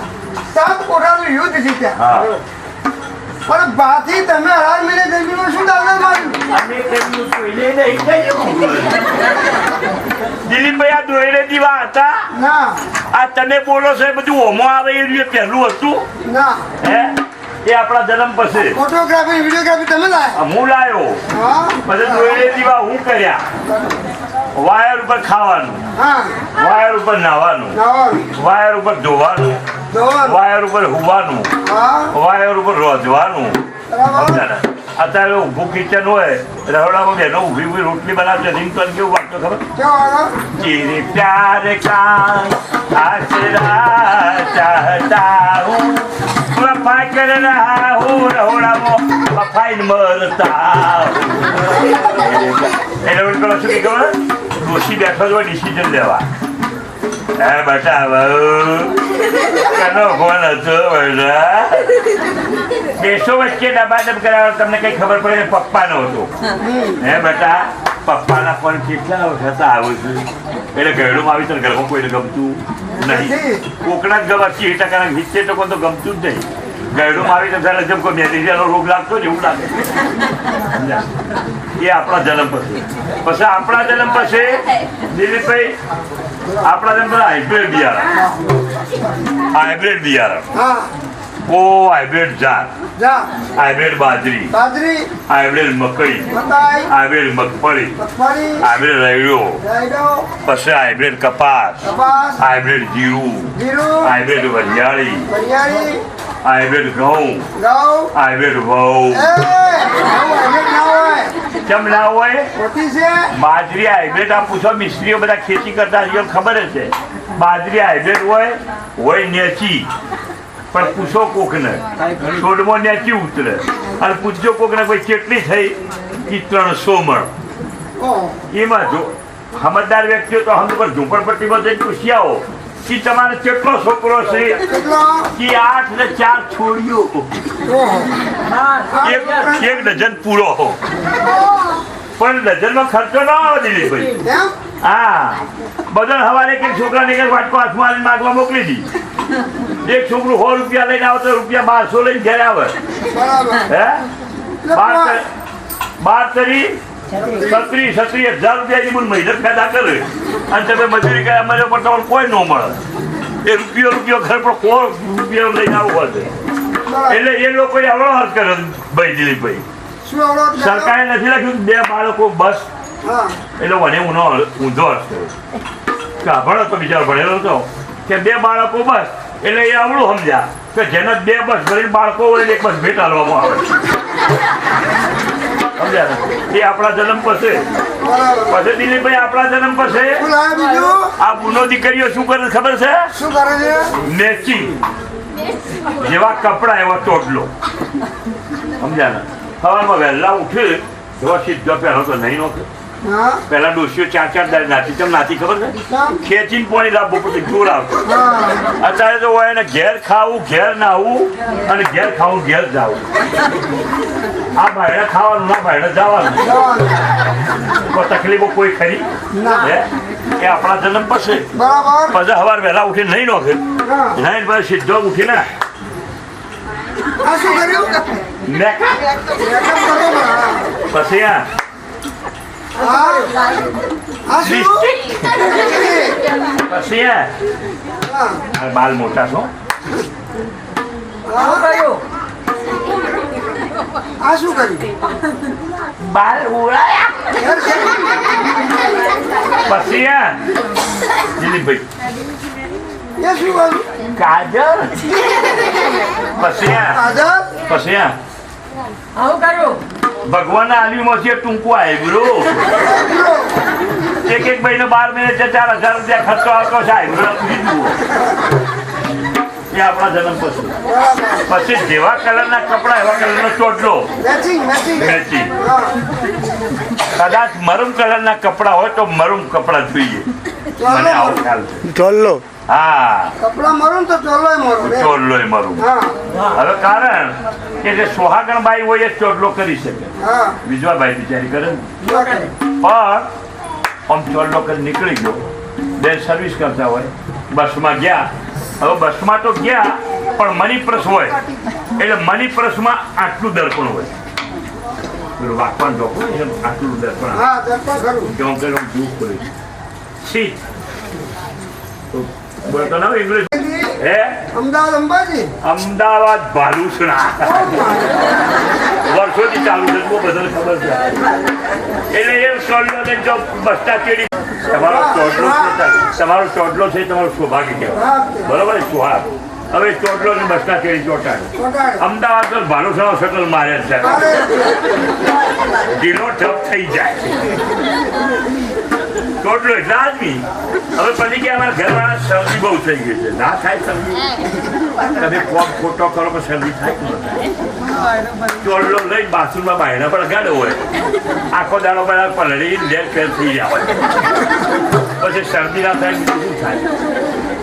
Speaker 4: 7 કોઠાનું યુદ્ધ જીત્યા પણ બાથી તમે 18 મહિને જન્મીનું શું દાદા માર્યું
Speaker 2: દિલીપભાઈ આ દોયરે દીવા હતા
Speaker 4: ના
Speaker 2: આ તમે બોલો છો એ બધું હોમો આવે એ પહેલું હતું
Speaker 4: ના
Speaker 2: હે એ આપણા જન્મ પછી
Speaker 4: ફોટોગ્રાફી વિડીયોગ્રાફી તમે લાયા
Speaker 2: હું લાયો
Speaker 4: હા
Speaker 2: પછી દોયરે દીવા હું કર્યા વાયર ઉપર ખાવાનું
Speaker 4: હા
Speaker 2: વાયર ઉપર નાવાનું વાયર ઉપર ધોવાનું વાયર ઉપર હુવાનું વાયર ઉપર રોજવાનું અત્યારે ઊભું કિચન હોય રહોડામાં બેનો ઊભી રોટલી બનાવશે રિંગટોન કેવું વાગતો ખબર तेरे प्यार का आसरा चाहता हूँ वफा कर रहा हूँ रहोड़ा वफाई मरता એટલે હું પેલો શું ખબર ડોશી બેઠો જ હોય ડિસિઝન લેવા હા બેટા કનો ફોન હતો બેટા દેશો વચ્ચે ડબાડબ કરાવવા તમને કઈ ખબર પડે પપ્પાનો હતો હે બેટા પપ્પાના ફોન કેટલા વખત આવું છું એટલે ગયડું આવી તને ઘરમાં કોઈને ગમતું નહીં કોકના જ ગમ 80% 70% તો ગમતું જ નહીં ગયડું આવી તો જેમ કોઈ મેલેરિયાનો રોગ લાગતો જ એવું લાગે એ આપણા જન્મ પછી આપણા જન્મ પછી દિલીપભાઈ આપણા જન્મ હાઇબ્રિડ બિયારણ ઓ હાઇબ્રિડ જાત હાઇબ્રિડ બાજરી હાઇબ્રિડ મકઈ હાઇબ્રિડ મગફળી હાઇબ્રિડ રાયડો પછી હાઇબ્રિડ કપાસ હાઇબ્રિડ જીરું હાઇબ્રિડ વરિયાળી હાઇબ્રિડ ઘઉં હાઇબ્રિડ વહુ કેમ ના હોય બાજરી હાઇબ્રિડ આ પૂછો મિસ્ત્રીઓ બધા ખેતી કરતા ખબર જ છે બાજરી હાઇબ્રિડ હોય નેચી પણ પૂછો કોકને છોડમાં નેચી ઉતરે અને પૂછજો કોકને કોઈ કેટલી થઈ કે 300 મણ
Speaker 4: ઓહો.
Speaker 2: એમાં જો સમજદાર વ્યક્તિઓ તો હમ પર ઝૂંપડપટ્ટીમાં જઈને પૂછી આવો કે તમારે કેટલો છોકરો છે
Speaker 4: કેટલો?
Speaker 2: કે 8 ને 4 છોડ્યો
Speaker 4: ઓહો.
Speaker 2: એક ડઝન પૂરો હો પણ ડઝનનો ખર્ચો ના આવે દિલીપભાઈ
Speaker 4: એમ?
Speaker 2: હા બધા હવારે એક છોકરાને એક વાટકો હાથમાં આલીને માગવા મોકલી દી એક છોકરું 100 રૂપિયા લઈને આવે તો રૂપિયા 1200 લઈને ઘરે આવે
Speaker 4: બરાબર.
Speaker 2: હે 12 તરી 36,000 રૂપિયાની મને મહેનત પેદા કરે અને તમે મજૂરી કર્યા મને પણ તમને કોઈ ન મળે એ રૂપિયો ઘર પર કોઈ રૂપિયો લઈને આવવો છે
Speaker 4: બરાબર.
Speaker 2: એટલે એ લોકોએ અવળો હર્ષ કર્યો ભાઈ દિલીપભાઈ
Speaker 4: શું આવડો?
Speaker 2: સરકારે નથી લખ્યું 2 બાળકો બસ
Speaker 4: હા.
Speaker 2: એટલે મને ઊંધો હર્ષ કર્યો કે ભણો તો બિચારો ભણેલો હતો કે 2 બાળકો બસ એટલે એ અવળું સમજ્યા કે જેને 2 બસ ભરીને બાળકો હોય ને એક બસ ભેટ આલવામાં આવે સમજ્યા ને? એ આપણા જન્મ પછી
Speaker 4: બરાબર.
Speaker 2: પછી દિલીપભાઈ આપણા જન્મ પછી
Speaker 4: શું લાવે બીજું?
Speaker 2: આ ગુનો દીકરીઓ શું કરે ખબર છે
Speaker 4: શું કરે છે?
Speaker 2: મેચિંગ જેવા કપડા એવા ટોટલો સમજ્યા ને સવારમાં વહેલા ઉઠી જો સીધો પહેલો તો નહીં નોખે
Speaker 4: હા.
Speaker 2: પહેલા ડોસીઓ 4 દાડ નાતી કેમ નાતી ખબર છે
Speaker 4: કેમ?
Speaker 2: ખેંચીને પાણી લાવવું પછી જોર આવતો
Speaker 4: હા.
Speaker 2: અત્યારે તો હોય એને ઘેર ખાવું ઘેર નાવું અને ઘેર ખાવું ઘેર જાવું આ ભાઈને ખાવાનું ના ભાઈને જવાનું
Speaker 4: જવાનું.
Speaker 2: કોઈ તકલીફો કોઈ ખરી
Speaker 4: ના.
Speaker 2: હે? એ આપણા જન્મ પછી
Speaker 4: બરાબર.
Speaker 2: પછી સવાર વહેલા ઉઠીને નહીં નોખે
Speaker 4: હા.
Speaker 2: નહીં પછી સીધો ઉઠીને
Speaker 4: આ શું કર્યું?
Speaker 2: મેકઅપ
Speaker 4: મેકઅપ કરો બરાબર.
Speaker 2: પછી આ
Speaker 4: હા. આ શું?
Speaker 2: પછી આ
Speaker 4: હા.
Speaker 2: આ બાલ મોટા છો
Speaker 4: હા.
Speaker 3: કર્યું
Speaker 4: આ શું કર્યું?
Speaker 2: બાલ ઉડાયા
Speaker 4: યાર, છે?
Speaker 2: પછી આ દિલીપભાઈ
Speaker 4: એ શું કર્યું?
Speaker 2: કાજલ પછી આ
Speaker 4: કાજલ?
Speaker 2: પછી આ
Speaker 3: આવું કર્યું
Speaker 2: ભગવાનના આલ્યુમાંથી એક ટૂંકું આયબ્રો એક ભાઈને 12 મહિને 4,000 રૂપિયા ખર્ચો આવતો છે આયબ્રો એ આપણા જન્મ પછી
Speaker 4: બરાબર.
Speaker 2: પછી જેવા કલરના કપડા એવા કલરનો ચોટલો
Speaker 4: મેચિંગ મેચિંગ.
Speaker 2: મેચિંગ
Speaker 4: હા.
Speaker 2: કદાચ મરૂમ કલરના કપડા હોય તો મરૂમ કપડા જોઈએ મને આવો ખ્યાલ છે
Speaker 4: ચોલ્લો.
Speaker 2: હા
Speaker 4: કપડા મરું તો ચોલ્લો મરું.
Speaker 2: ચોટલો એ મરૂમ
Speaker 4: હા.
Speaker 2: હવે કારણ કે જે સોહાગણ બાઈ હોય એ ચોટલો કરી શકે
Speaker 4: હા.
Speaker 2: વિજવા બાઈ બિચારી કરે ને
Speaker 4: બરાબર.
Speaker 2: પણ આમ ચોલ્લો કરી નીકળી ગયો બે સર્વિસ કરતા હોય બસમાં ગયા હવે બસમાં તો ગયા પણ મની પ્રસ હોય એટલે મની પ્રસમાં આટલું દર્પણ હોય પેલું વાંકવાનું જોખું હોય ને, આટલું દર્પણ
Speaker 4: હા, દર્પણ ખરું.
Speaker 2: કેમ કે દુઃખ પડે સીટ તો બોલતો ના ઇંગ્લિશ હે
Speaker 4: અમદાવાદ અંબાજી.
Speaker 2: અમદાવાદ ભાલુસણા વર્ષોથી ચાલુ છે બહુ બધાને ખબર છે એટલે એ ચોટલો ને જો બસતા ચેડી તમારો ચોટલો છે તમારું સૌભાગ્ય કહેવાય બરોબર ને? સુહાગ હવે ચોટલો ને બસતા ચેડી ચોટાડે
Speaker 4: ચોટાડે.
Speaker 2: અમદાવાદ તો ભાલુસણા શટલ મારે છે
Speaker 4: અરે,
Speaker 2: ઢીલો ઠપ થઈ જાય ચોટલો એટલે આદમી હવે પછી કે અમારા ઘરવાળા શરદી બહુ થઈ ગઈ છે ના થાય શરદી તમે કોમ ખોટો કરો પણ શરદી થાય કે ન થાય? ચોટલો લઈ બાથરૂમમાં બાયણા પર ગાડો હોય આખો દાડો બધા પલળી લેર ફેર થઈ જાય પછી શરદી ના થાય બીજું શું થાય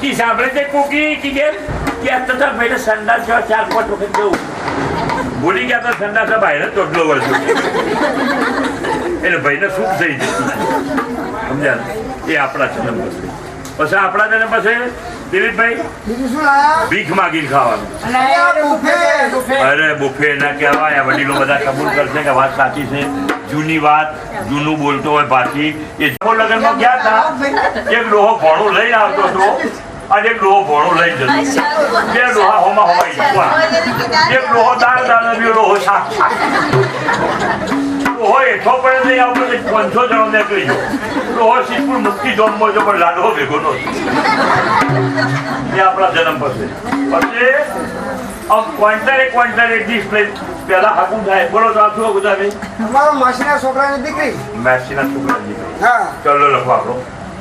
Speaker 2: કી સાંભળે છે કોકી કી કે અત્યારે ભાઈને સંડાસ 4-5 વખત જવું ભૂલી ગયા તો સંડાસ બાયણે ચોટલો વળતો એટલે ભાઈને સુખ થઈ જતું સમજ્યા ને? એ આપણા જન્મ પછી પછી આપણા જન્મ પછી દિલીપભાઈ
Speaker 4: બીજું શું લાયા?
Speaker 2: ભીખ માગીને ખાવાનું અરે બુફે ના કહેવાય આ વડીલો બધા કબૂલ કરશે કે વાત સાચી છે જૂની વાત જૂનું બોલતો હોય પાછી એ લગ્નમાં ગયા હતા એક ડોહો ભોણું લઈને આવતો હતો અને એક ડોહો ભોણું લઈ જતો બે ડોહા હોમાં હોવાઈ ગયા એક ડોહો દાળ દાળ બીજો ડોહો શાક ડોહો એઠો પડે નહીં આવતો 500 જણો નીકળી ગયો ડોહો સિદ્ધપુર મુક્તિ જોનમાં જો પણ લાડવો ભેગો નો એ આપણા જન્મ પછી ક્વોન્ટરે ડિસ્પ્લે પહેલા હાકું થાય બોલો તો આ શું ગુજરાતી
Speaker 4: અમારો માસીના છોકરાની દીકરી.
Speaker 2: મેસીના છોકરા દીકરી
Speaker 4: હા.
Speaker 2: ચલો લખો આપણો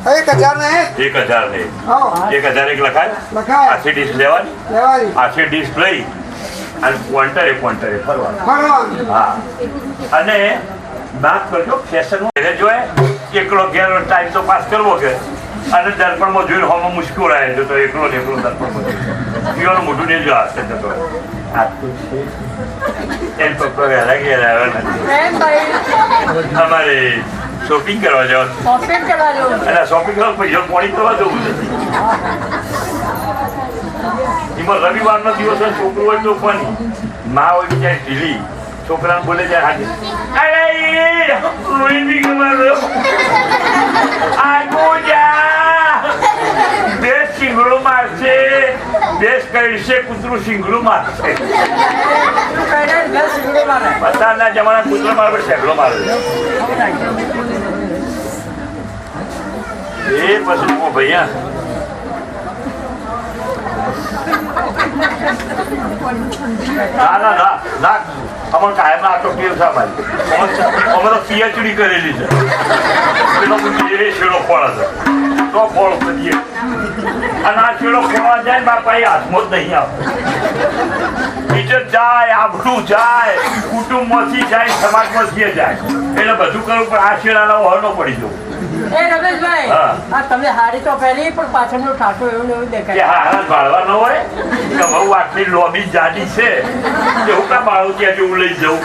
Speaker 4: 1,000 ને
Speaker 2: 1000 ને
Speaker 4: હા.
Speaker 2: 1000 એક લખાય
Speaker 4: લખાય.
Speaker 2: આછી ડીશ લેવાની
Speaker 4: લેવાની.
Speaker 2: આછી ડીશ લઈ અને ક્વોન્ટરે ફરવાનું
Speaker 4: ફરવાનું.
Speaker 2: હા અને વાત કરજો ફેશન ઘરે જોયે એકલો ઘેર ટાઈમ તો પાસ કરવો કે અને દર્પણમાં જોઈને હોમાં મુશ્કેલ આવે તો એકલો ને એકલો દર્પણમાં પીવાનું મોઢું ને જો હશે જતો એમ પપ્પા વહેલા ઘેર આવ્યા નથી
Speaker 3: એમ ભાઈ
Speaker 2: અમારે શોપિંગ કરવા જવાનું
Speaker 3: શોપિંગ કરવા જવું
Speaker 2: અને શોપિંગ કરવા પૈસા પોણી કરવા જવું છે એમાં રવિવારનો દિવસ હોય છોકરું હોય તો પણ માં હોય બિચારી ઢીલી છોકરાને બોલે જાય હાજર અરે રોઈ બી ગમાડો આગો જા બે સિંગડું મારશે દેશ કહીશે કૂતરું સિંગડું મારશે પચાસના જમાના કૂતરો મારે સેગડો મારે એ પછી ભૈયા ના ના ના ના અમારે કાયમ આટલો કેવ છે અમે તો પીએચડી કરેલી છે પેલો એ શેડો ખોળે છે તો ખોળ કરીએ અને આ શેડો ખોળવા જાય બાપા એ હાથમાં જ નહીં આવે ઇજ્જત જાય આબરૂ જાય કુટુંબમાંથી જાય સમાજમાંથી જાય એટલે બધું કરવું પણ આ શેડાનો હરનો પડી જવું
Speaker 3: એ રમેશભાઈ આ તમે હારી તો પહેરી પણ પાછળનું ઠાઠું એવું ને એવું દેખાય
Speaker 2: હારા બાળવા ન હોય કે બહુ આટલી લોબી જાડી છે એવું કા બાળો ત્યાં જેવું લઈ જવું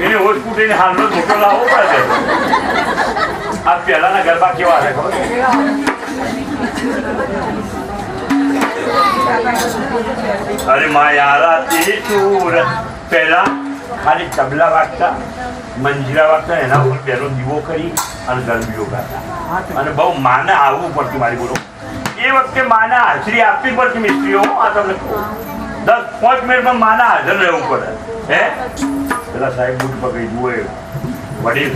Speaker 2: એને હોસ્પિટલ હાલનો મોટો લાવવો પડે આ પહેલાના ગરબા કેવા છે ખબર અરે માયા ચૂર પહેલા ખાલી તબલા વાગતા મંજીરા વાગતા એના ઉપર પહેલો દીવો કરી અને ગરબીઓ ગાતા અને બહુ માને આવવું પડતું મારી બોલો એ વખતે માને હાજરી આપવી પડતી મિસ્ત્રીઓ આ તમને 10-5 મિનિટમાં માને હાજર રહેવું પડે હે પેલા સાહેબ બૂટ પકડી જુએ વડીલ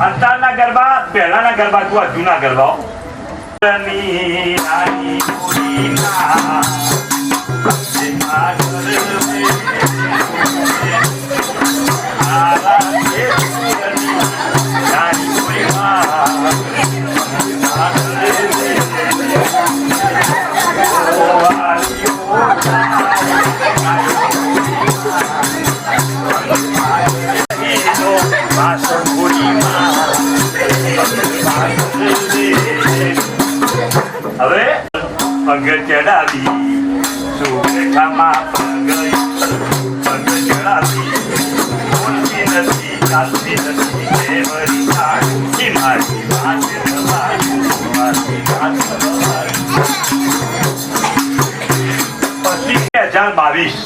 Speaker 2: અત્યારના ગરબા પહેલાના ગરબા તું જૂના ગરબાઓ હવે પગ ચડાવી સુરેખામાં પગ ચડાવી બોલતી નથી ચાલતી નથી કેવરી સાડી મારી વાત મારી વાત પછી 2022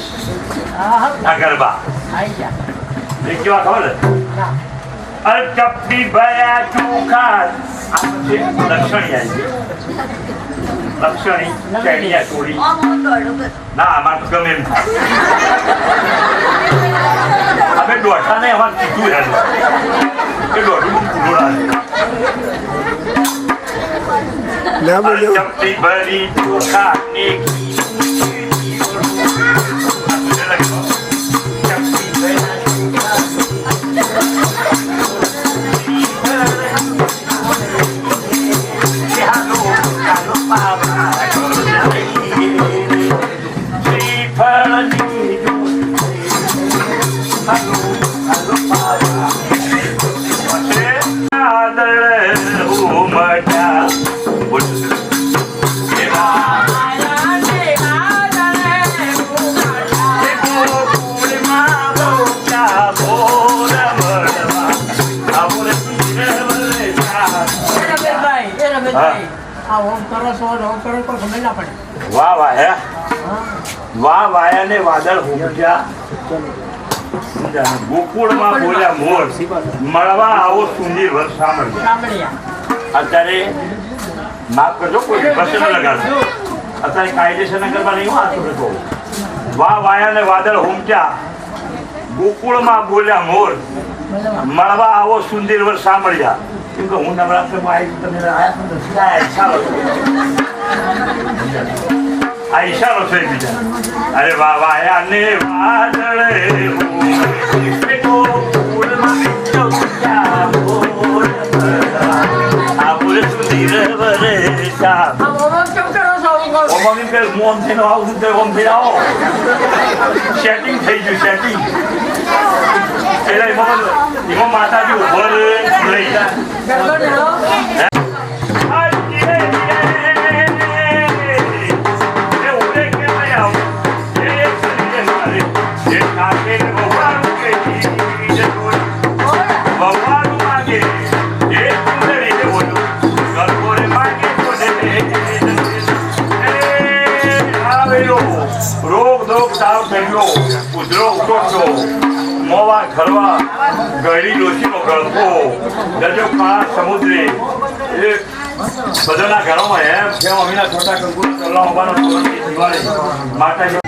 Speaker 2: આ ગરબા એ કેવા ખબર અલચપટી ભયા ચોખા લક્ષણી આવી લક્ષણી ચેડિયા ચોરી ના આમાં તો ગમે એમ થાય હવે દોઢા ને એમાં કીધું યાર એ દોઢું પૂરું અલચપટી ભરી ચોખા ને વાહ વાયા વાહ વાયા ને વાદળ હોમ્યા ગોકુળમાં બોલ્યા મોર મળવા આવો સુંદર વર્ષ સાંભળ્યા અત્યારે માફ કરજો કોઈ પ્રશ્ન લગાડજો અત્યારે કાયદેસરના ગરબા નહીં હું આતો હતો વાહ વાયા ને વાદળ હોમચ્યા ગોકુળમાં બોલ્યા મોર મળવા આવો સુંદર વર્ષ સાંભળ્યા કેમ કે હું નવરાત્રમાં આવી તમે આ ઈશારો છે બીજા અરે વાહ વાયા ને વાદળ હું આમ થઈને આવું તો આમ થઈને આવો સેટિંગ થઈ ગયું સેટિંગ એટલે એમાં માતાજી ઉભો લઈ રોગ દોગ તાવ થઈ ગયો ઉધરો ઉઠો મોવા ખરવા ગળી ડોશીનો ગળપો ગજો કાળા સમુદ્રે એ બધાના ઘરોમાં એમ કેમ અમીના છોટા કંકુ કલ્લા ઉભાનો દિવાળી માતાજી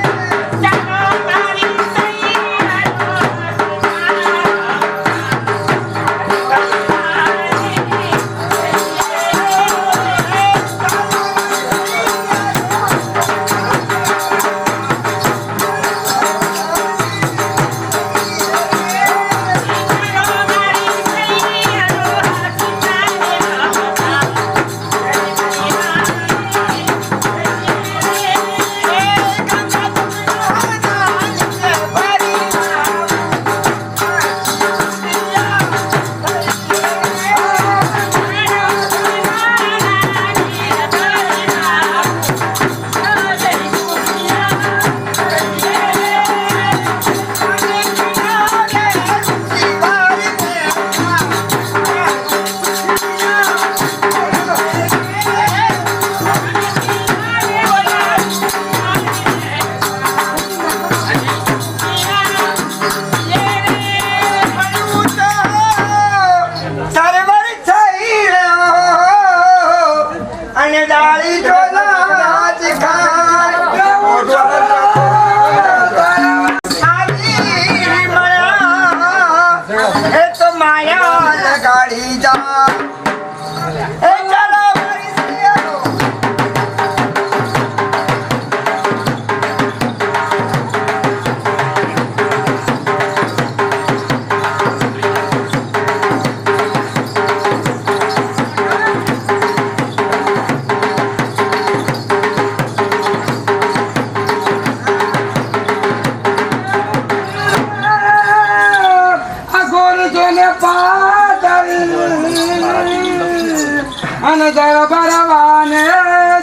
Speaker 1: અને જરા બરવાને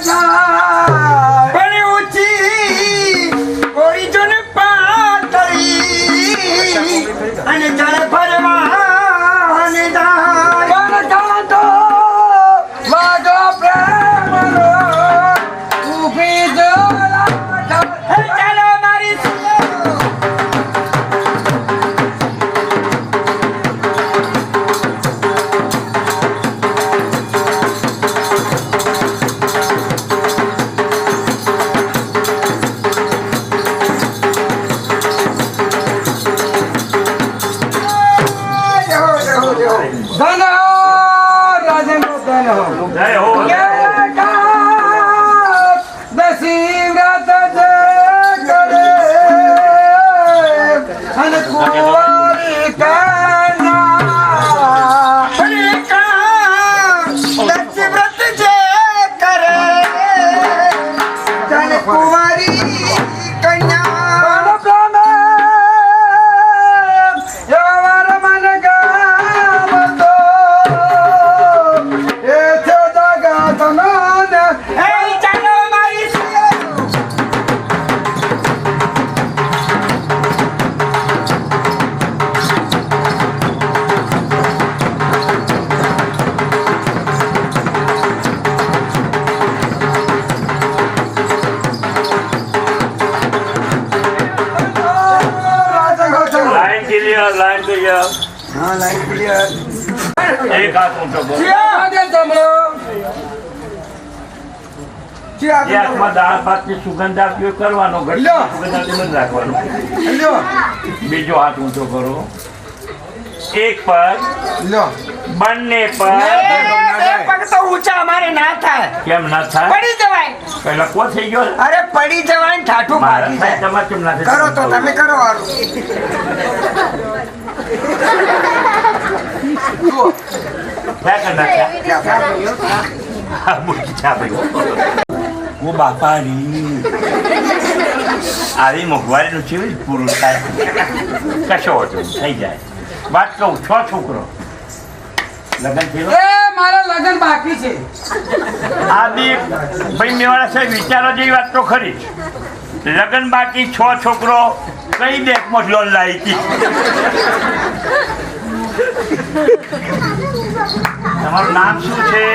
Speaker 1: જાય
Speaker 4: પણ ઊંચી કોઈ જો ને પાતળી અને જળ ભરવાને જાય
Speaker 1: પણ કાંતો વાગો પ્રેમનો ઊભી જોલા
Speaker 4: હે ચાલો મારી
Speaker 1: ધન હો રાજેન્દ્ર ધન હો
Speaker 2: જય હો
Speaker 1: દસી વ્રત જે કરે અને કુંવારી કન્યા
Speaker 4: દસ વ્રત જે કરે જાણે કુંવારી કન્યા
Speaker 1: પ્રેમે યવાર મન ગાવતો એ છે જગતનો ને
Speaker 4: હે ચાલો મારી
Speaker 2: લાઈન ક્લિયર
Speaker 1: હા લાઈન ક્લિયર
Speaker 2: એક હાથ ઊંચો કરો
Speaker 1: આજે જમણો
Speaker 2: ગેસમાં દાળ ભાતની સુગંધ આપ્યો કરવાનો
Speaker 1: લ્યો.
Speaker 2: ઘડી સુગંધ આપી બંધ રાખવાનો
Speaker 1: લ્યો
Speaker 2: બીજો હાથ ઊંચો કરો એક પગ
Speaker 1: લ્યો
Speaker 2: બંને પગ
Speaker 4: પગ તો ઊંચા અમારે ના થાય
Speaker 2: કેમ ના થાય
Speaker 4: પડી જવાય
Speaker 2: પેલા કો થઈ ગયો
Speaker 4: અરે પડી જવાય ને ઠાઠું
Speaker 2: મારા
Speaker 4: ભાગી
Speaker 2: થાય
Speaker 4: જાય
Speaker 2: તમારે કેમ ના થાય
Speaker 4: કરો તો તમે કરો વારું
Speaker 1: જુઓ
Speaker 2: ક્યાં કરી નાખ્યા? આ મૂકી છે આપણે. ઓ બાપાની આવી મોંઘવારીનું કેવી રીતે પૂરું થાય કશો હતો થઈ જાય વાત કહું છો છોકરો લગ્ન થયું
Speaker 1: એ મારા લગ્ન બાકી છે
Speaker 2: આ બી ભાઈ મેવાડા સાહેબ વિચારો જેવી વાત તો ખરી લગ્ન બાકી છ છોકરો કઈ બેંકમાં લોન લાવી હતી તમારું નામ શું છે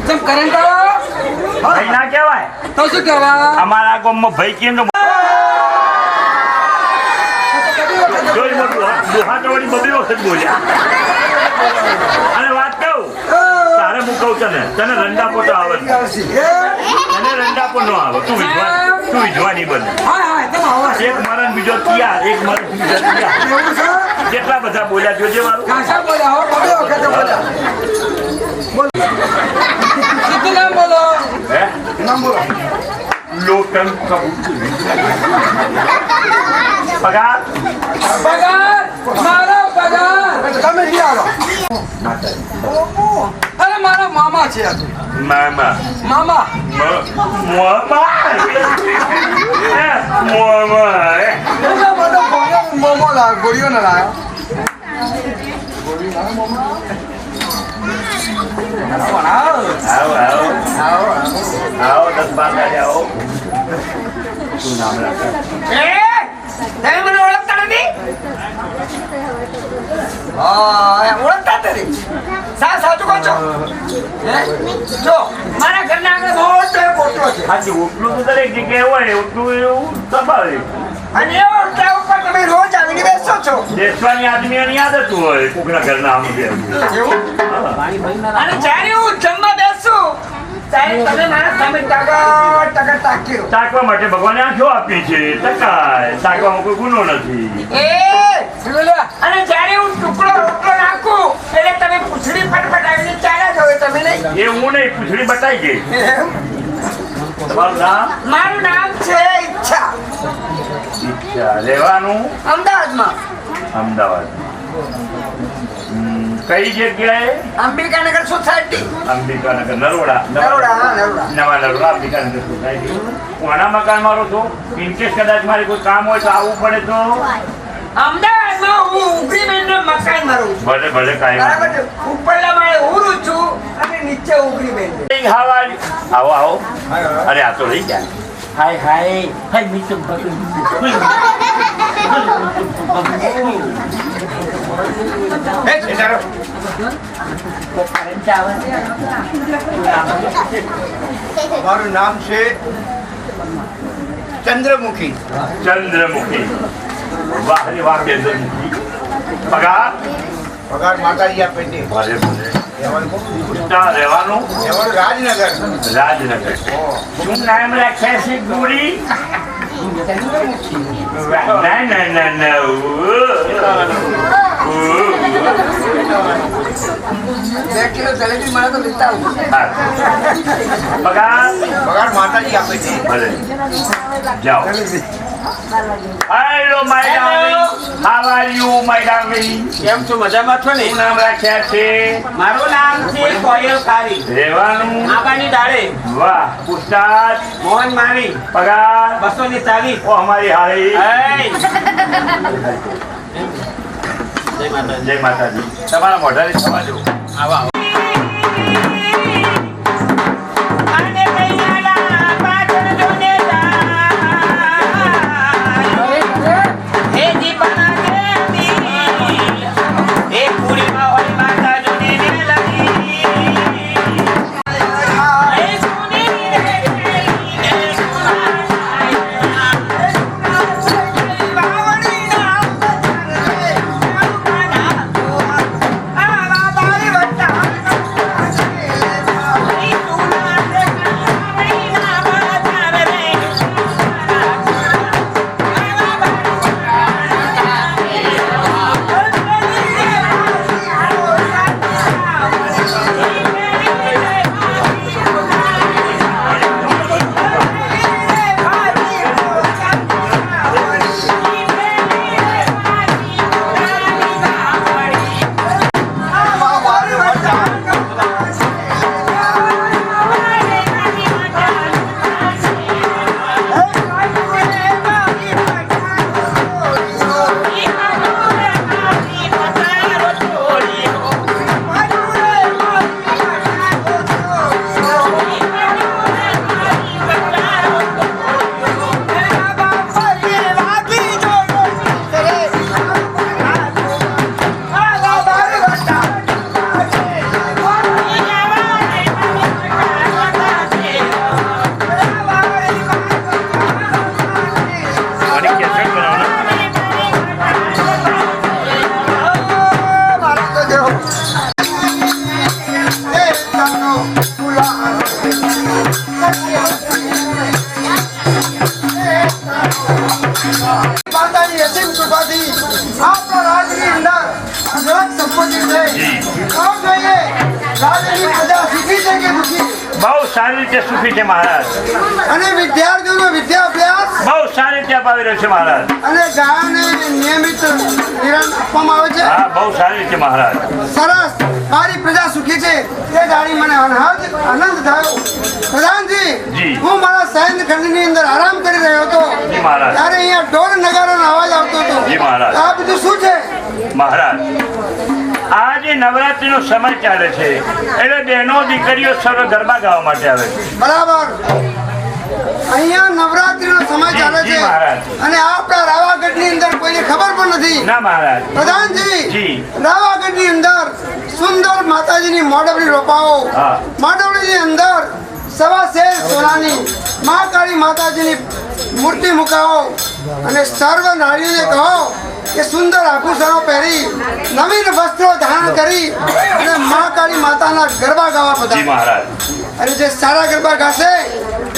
Speaker 1: તમ કરંટ આવો
Speaker 2: ભાઈ ના કહેવાય
Speaker 1: તો શું કહેવાય
Speaker 2: અમારા ગામમાં ભાઈ કેમ તો જોઈ મોટું હાથ વળી બધી વખત બોલ્યા અને વાત કહું તારે હું કહું તને રંડાપો તો આવે તને રંડાપો ન આવે તું વિજવાની બને
Speaker 1: હા હા તમે આવો
Speaker 2: એક મરણ બીજો તિયાર એક મરણ બીજો તિયાર
Speaker 1: એવું છે
Speaker 2: કેટલા બધા બોલ્યા જોજે મારું
Speaker 1: કાશા બોલ્યા હો બબે વખત બોલ્યા બોલ સીધું નામ બોલો
Speaker 2: હે
Speaker 1: નામ બોલો
Speaker 2: લોટન કબૂતર પગાર
Speaker 1: પગાર મારો પગાર તમે જી આવો અરે મારા મામા છે આ તો.
Speaker 2: મામા
Speaker 1: મામા એટલો બધો મોમો લાવ ગોળીઓ ન લાવ્યો
Speaker 2: આવો 10 વાગે આવો શું નામ રાખે
Speaker 3: તમે મને ઓળખતા નથી ઓળખતા નથી સાચું કહો છો જો મારા ઘરના આગળ મોટો એક ઓટલો છે
Speaker 2: હાજી ઓટલું તો દરેક જગ્યાએ હોય ઓટલું એવું સ્વાભાવિક
Speaker 3: અને એ ઓટલા ઉપર તમે રોજ આવીને બેસો છો
Speaker 2: દેશવાની આદમીઓની આદત હોય કોકના ઘરના આમ બે
Speaker 3: અને જ્યારે હું જમવા બેસું ત્યારે તમે મારા સામે ટકા તાક્યો
Speaker 2: તાકવા માટે ભગવાને આંખો આપી છે ટકાય તાકવામાં કોઈ ગુનો નથી
Speaker 3: અને જ્યારે હું ટુકડો રોટલો નાખું એટલે તમે પૂંછડી ફટફટાવીને ચાલ્યા જાવ તમે નહીં
Speaker 2: એ હું નહીં પૂછડી બતાઈ ગઈ તમારું નામ
Speaker 3: મારું નામ છે ઈચ્છા
Speaker 2: ઈચ્છા રહેવાનું
Speaker 3: અમદાવાદમાં
Speaker 2: અમદાવાદ કઈ જગ્યાએ
Speaker 3: અંબિકાનગર સોસાયટી
Speaker 2: અંબિકાનગર નરોડા
Speaker 3: નરોડા હા, નરોડા
Speaker 2: નવા નરોડા અંબિકાનગર સોસાયટી કોના મકાન મારો છો ઇનકેસ કદાચ મારે કોઈ કામ હોય તો આવવું પડે તો
Speaker 3: અમદાવાદમાં હું ઉગરીબેનનું મકાન મારું છું.
Speaker 2: ભલે ભલે કાંઈ
Speaker 3: બરાબર
Speaker 2: વાંધો
Speaker 3: છે? ઉપરના માળે હું રહું છું અને નીચે ઉગરીબેન છે.
Speaker 2: નહીં. આવો આવો અરે આ તો રહી ગયા હાય હાય હાય મિસ્ટર
Speaker 4: મારું નામ છે ચંદ્રમુખી.
Speaker 2: ચંદ્રમુખી વાહ રે વાહ ચંદ્રમુખી પગાર
Speaker 4: પગાર માતાજી આપે છે.
Speaker 2: ભલે ભલે
Speaker 4: રહેવાનું
Speaker 2: ત્યાં રહેવાનું
Speaker 4: રાજનગર.
Speaker 2: રાજનગર શું નામ રાખ્યા છે ગોળી ના ના ના ના
Speaker 3: બે કિલો જલેબી મળે તો લેતા આવું.
Speaker 2: પગાર
Speaker 4: પગાર માતાજી આપે છે.
Speaker 2: ભલે જાઓ hello my darling how are you my darling
Speaker 3: કેમ છો મજામાં છો ને
Speaker 2: શું નામ રાખ્યા છે
Speaker 3: મારું નામ છે કોયલ કારી
Speaker 2: રહેવાનું
Speaker 3: આબાની દાડે
Speaker 2: વાહ પૂછતાછ
Speaker 3: મોહન મારી
Speaker 2: પગાર
Speaker 3: 240
Speaker 2: ઓ અમારી હારી જય માતાજી તમારા મોઢાની થવા દો
Speaker 3: અને કૈયાડા પાછળ જોને જાય હે દીપના દેવી એ પૂરીમાં હોય માતા જોને ને લગી એ સુની રે એ સુના બાવળી ના આ બાબારી વટ્ટા
Speaker 4: અસીમ કૃપાથી આપણા રાજની અંદર અઢળક સંપત્તિ છે. આમ જોઈએ રાજની પ્રજા સુખી છે કે દુઃખી?
Speaker 2: બહુ સારી રીતે સુખી છે મહારાજ.
Speaker 4: અને વિદ્યાર્થીઓનો વિદ્યાભ્યાસ
Speaker 2: બહુ સારી રીતે અપાવી રહ્યો છે મહારાજ.
Speaker 4: અને ગાયોને નિયમિત નિરણ આપવામાં આવે છે.
Speaker 2: હા, બહુ સારી રીતે મહારાજ.
Speaker 4: સરસ. મારી પ્રજા સુખી છે એ જાણી મને આનંદ થયો. પ્રધાનજી,
Speaker 2: જી.
Speaker 4: હું મારા શયન ખંડની અંદર આરામ કરી રહ્યો હતો
Speaker 2: જી મહારાજ.
Speaker 4: ત્યારે અહીંયા ઢોર નગારાનો અવાજ આવતો હતો.
Speaker 2: જી મહારાજ.
Speaker 4: આ બધું શું છે?
Speaker 2: મહારાજ, આજે નવરાત્રીનો સમય ચાલે છે એટલે બહેનો દીકરીઓ સર્વ ગરબા ગાવા માટે આવે છે.
Speaker 4: બરાબર. અહીંયા નવરાત્રીનો સમય ચાલે
Speaker 2: જી,
Speaker 4: છે
Speaker 2: મહારાજ.
Speaker 4: અને આપણા રાવાગઢની અંદર કોઈને ખબર પણ નથી.
Speaker 2: ના મહારાજ.
Speaker 4: પ્રધાનજી,
Speaker 2: જી.
Speaker 4: રાવાગઢની અંદર સુંદર માતાજીની મોડવડી રોપાઓ.
Speaker 2: હા.
Speaker 4: મોડવડીની અંદર સવા શેર સોનાની મહાકાળી માતાજીની મૂર્તિ મુકાવો અને સર્વ નારીઓને કહો કે સુંદર આભૂષણો પહેરી નવીન વસ્ત્રો ધારણ કરી અને મહાકાળી માતાના ગરબા ગાવા
Speaker 2: જી
Speaker 4: બધા.
Speaker 2: મહારાજ.
Speaker 4: અને જે સારા ગરબા ગાશે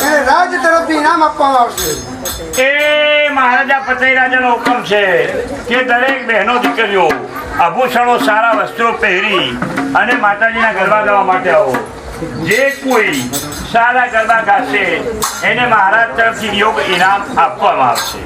Speaker 4: એને રાજ તરફથી ઇનામ આપવામાં આવશે.
Speaker 2: એ મહારાજા પતઈ રાજાનો હુકમ છે કે દરેક બહેનો દીકરીઓ આભૂષણો સારા વસ્ત્રો પહેરી અને માતાજીના ગરબા ગાવા માટે આવો. જે કોઈ સારા ગરબા ગાશે એને મહારાજ તરફથી યોગ ઇનામ આપવામાં આવશે.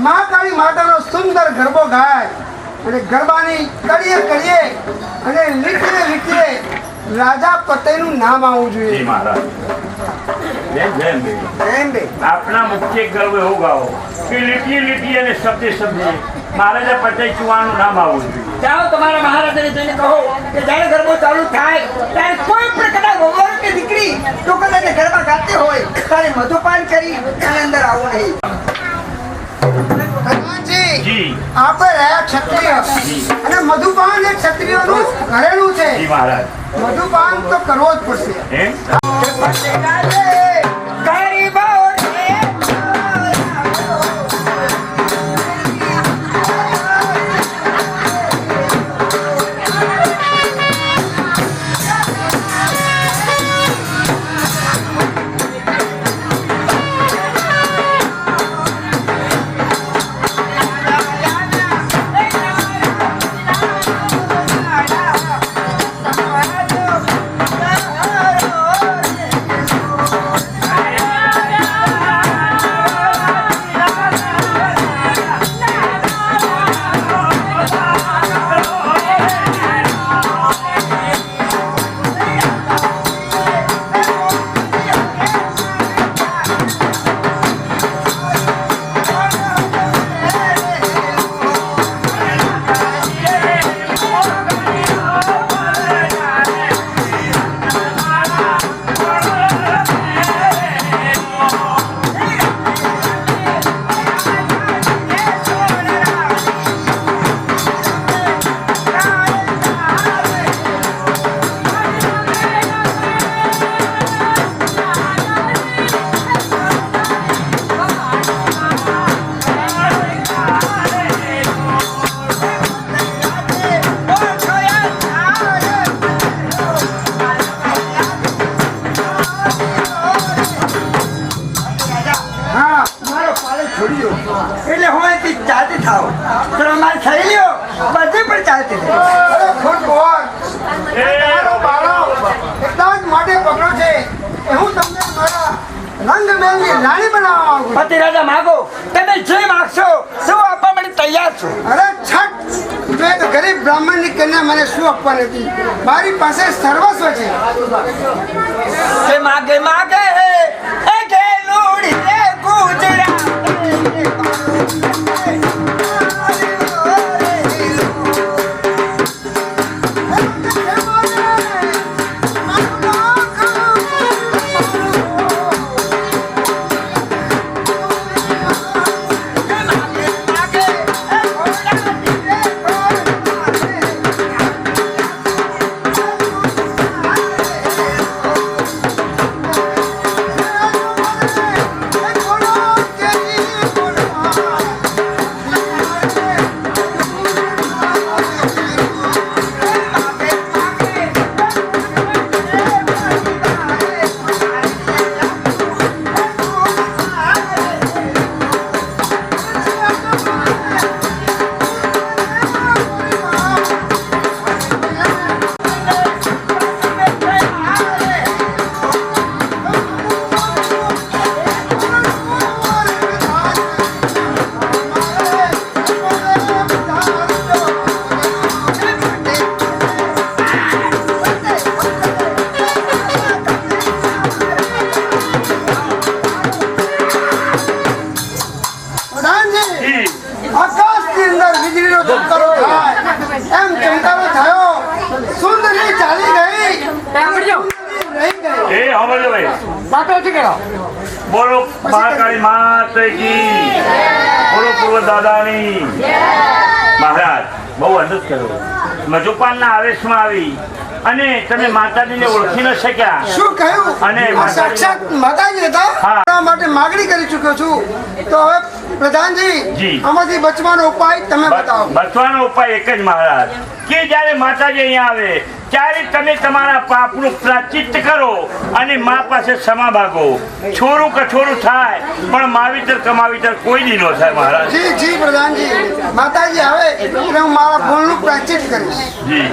Speaker 4: મહાકાળી માતાનો સુંદર ગરબો ગાય અને ગરબાની કડીએ કડીએ અને લીટીએ લીટીએ રાજા પતઈનું નામ આવવું
Speaker 2: જી
Speaker 4: જોઈએ.
Speaker 2: મહારાજ.
Speaker 4: એમ બે.
Speaker 2: આપના મુખ્ય ગર્વ એવો ગાઓ કે લીટીએ લીટીએ અને શબ્દે શબ્દે મહારાજા પતઈ ચુવાનું નામ આવવું જોઈએ.
Speaker 3: જાઓ તમારા મહારાજાને જઈને કહો કે જ્યારે ગરબો ચાલુ થાય ત્યારે કોઈ પણ કદાચ વહુવર કે દીકરી તો કદાચ એ ગરબા ગાતી હોય ત્યારે મધુપાન કરી અને અંદર આવવું નહીં.
Speaker 4: ભગવાનજી,
Speaker 2: જી.
Speaker 4: આપણે રહ્યા ક્ષત્રિય અને મધુપાન એ ક્ષત્રિયોનું ઘરેલું છે.
Speaker 2: જી મહારાજ.
Speaker 4: મધુપાન તો કરવો જ પડશે.
Speaker 2: હે?
Speaker 3: ગરીબો અહીંથી ચાલતી થાવ તો અમારી થયેલીઓ બધી પણ ચાલતી થાય.
Speaker 4: અરે ખોટ ગોળ. તારો બાળો એટલા જ માટે પકડો છે કે હું તમને મારા રંગમેલની રાણી બનાવવા માંગુ છું.
Speaker 3: પતિ રાજા માગો તમે જે માગશો શું આપવા માટે તૈયાર છો.
Speaker 4: અરે છઠ તો એક ગરીબ બ્રાહ્મણની કન્યા મને શું આપવાની હતી? મારી પાસે સર્વસ્વ છે.
Speaker 3: કે માગે માગે એ ગેલુડી રે ગુજરાત
Speaker 4: આકાશની અંદર વીજળીનો ચમકારો થાય એમ ચમકારો થયો. સુંદરી ચાલી ગઈ, રહી ગઈ.
Speaker 2: એ સાંભળજો ભાઈ. બોલો મહાકાળી માત કી. બોલો પૂર્વ દાદાની. મહારાજ બહુ અદભુત કર્યો. મજુપાનના આવેશમાં આવી અને તમે માતાજીને ઓળખી ન શક્યા.
Speaker 4: શું કહ્યું?
Speaker 2: અને
Speaker 4: આ સાક્ષાત માતાજી હતા.
Speaker 2: હા.
Speaker 4: આ માટે માગણી કરી ચૂક્યો છું. તો હવે પ્રધાનજી
Speaker 2: જી.
Speaker 4: આમાંથી બચવાનો ઉપાય તમે બતાવો.
Speaker 2: બચવાનો ઉપાય એક જ મહારાજ કે જ્યારે માતાજી અહીંયા આવે ત્યારે તમે તમારા પાપનું પ્રાચિત્ય કરો અને મા પાસે ક્ષમા માગો. છોરું કઠોરું થાય પણ માવીતર કમાવીતર કોઈ દી ન થાય મહારાજ.
Speaker 4: જી જી પ્રધાનજી, માતાજી આવે એટલે હું મારા ભૂલનું પ્રાયશ્ચિત કરીશ.
Speaker 2: જી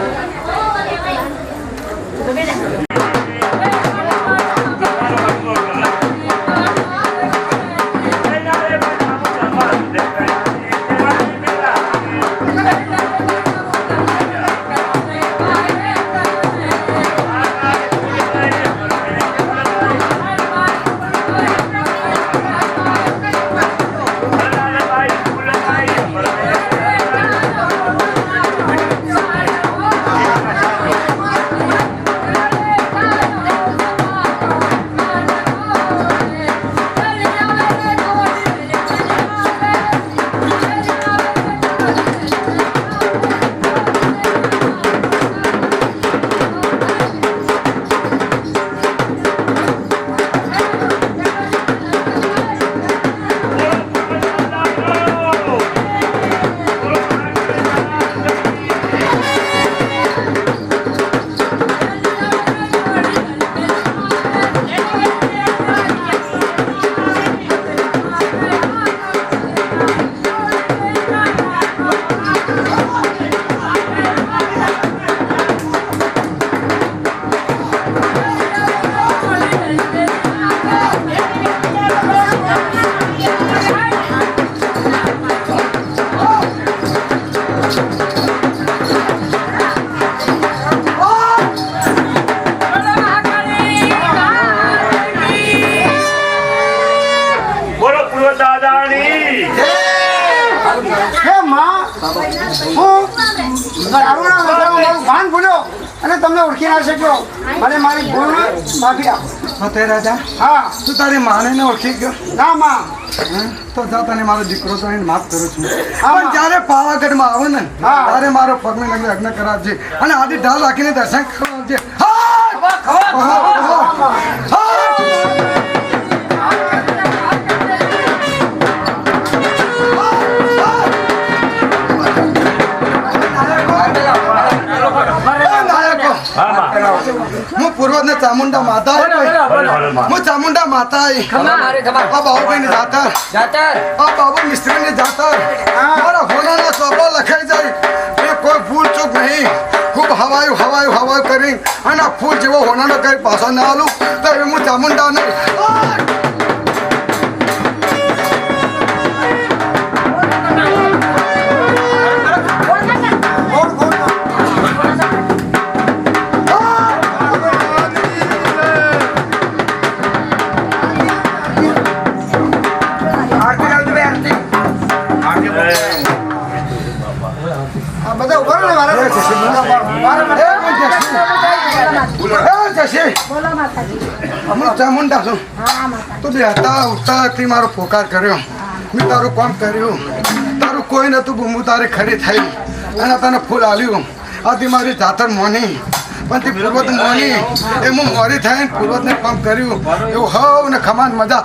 Speaker 4: ભાન ભૂલ્યો અને તમને ઓળખી ના શક્યો. મને મારી ભૂલ માફી આપો.
Speaker 1: ફતેહ રાજા,
Speaker 4: હા.
Speaker 1: તું તારી માને ને ઓળખી ગયો?
Speaker 4: ના માં.
Speaker 1: તો જા તને મારો દીકરો તો એને માફ કરું છું.
Speaker 4: હા.
Speaker 1: પણ જ્યારે પાવાગઢમાં આવે ને
Speaker 4: હા.
Speaker 1: ત્યારે મારો પગને લગ્ન યજ્ઞ કરાવજે અને આદિ ઢાલ રાખીને દર્શન કરાવજે. હું પૂર્વજને ચામુંડા માતા હું ચામુંડા માતા આ બાબુભાઈ જાતર આ બાબુ મિસ્ત્રી ની જાતર મારા હોનાના ચોપડો લખાઈ જાય એ કોઈ ભૂલ ચૂક નહીં ખૂબ હવાયું કરી અને આ ફૂલ જેવો હોનાનો કરી પાછો ના આલું તો એ હું ચામુંડા નહીં ચામુંડા છું તું બે હતા ઉઠતા મારો પોકાર કર્યો મેં તારું કામ કર્યું તારું કોઈ નતું હું તારે ખરી થઈ અને તને ફૂલ આલ્યું આથી મારી જાતર મોની પણ તે પૂર્વત મોની એ હું મોરી થઈને પૂર્વતને કામ કર્યું એવું હવ ને ખમાન મજા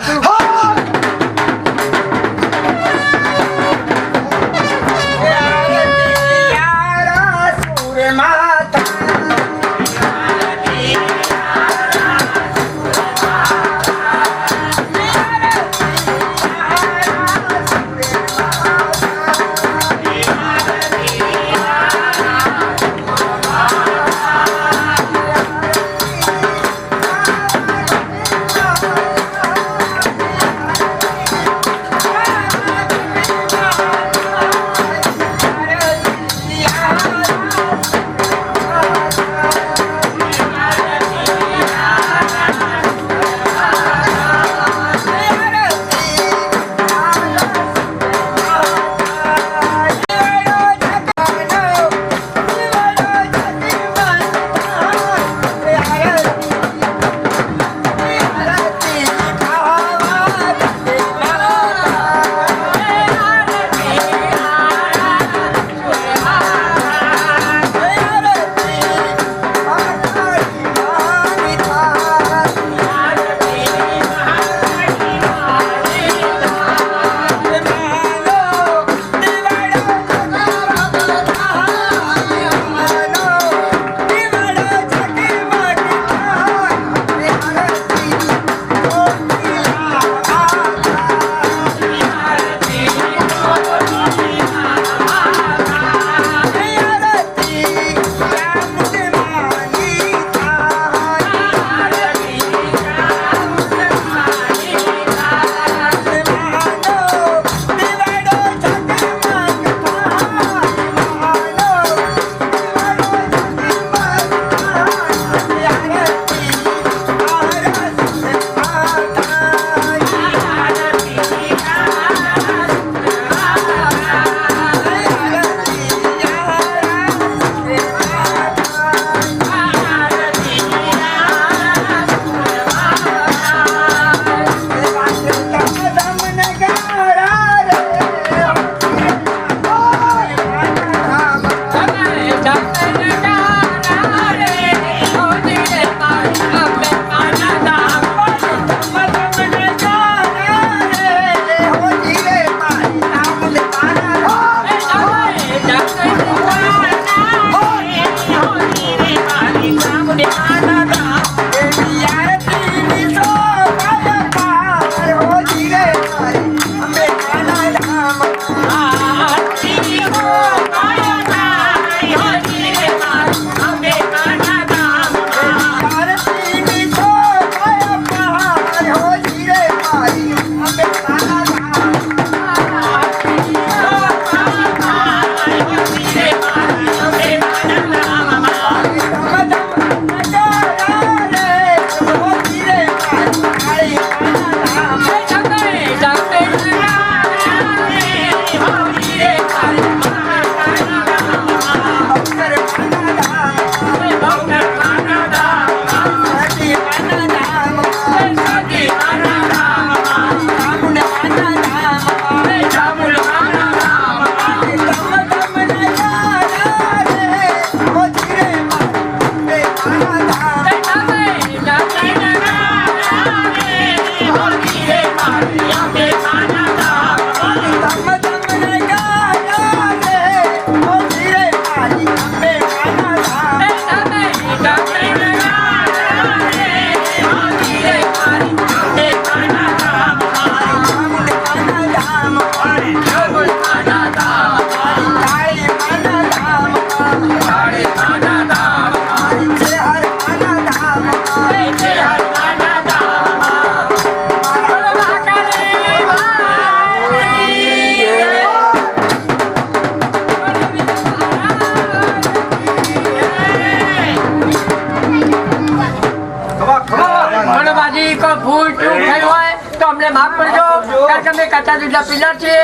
Speaker 3: માફ કરજો કારણ કે અમે કાચા દૂધના પીલા છીએ.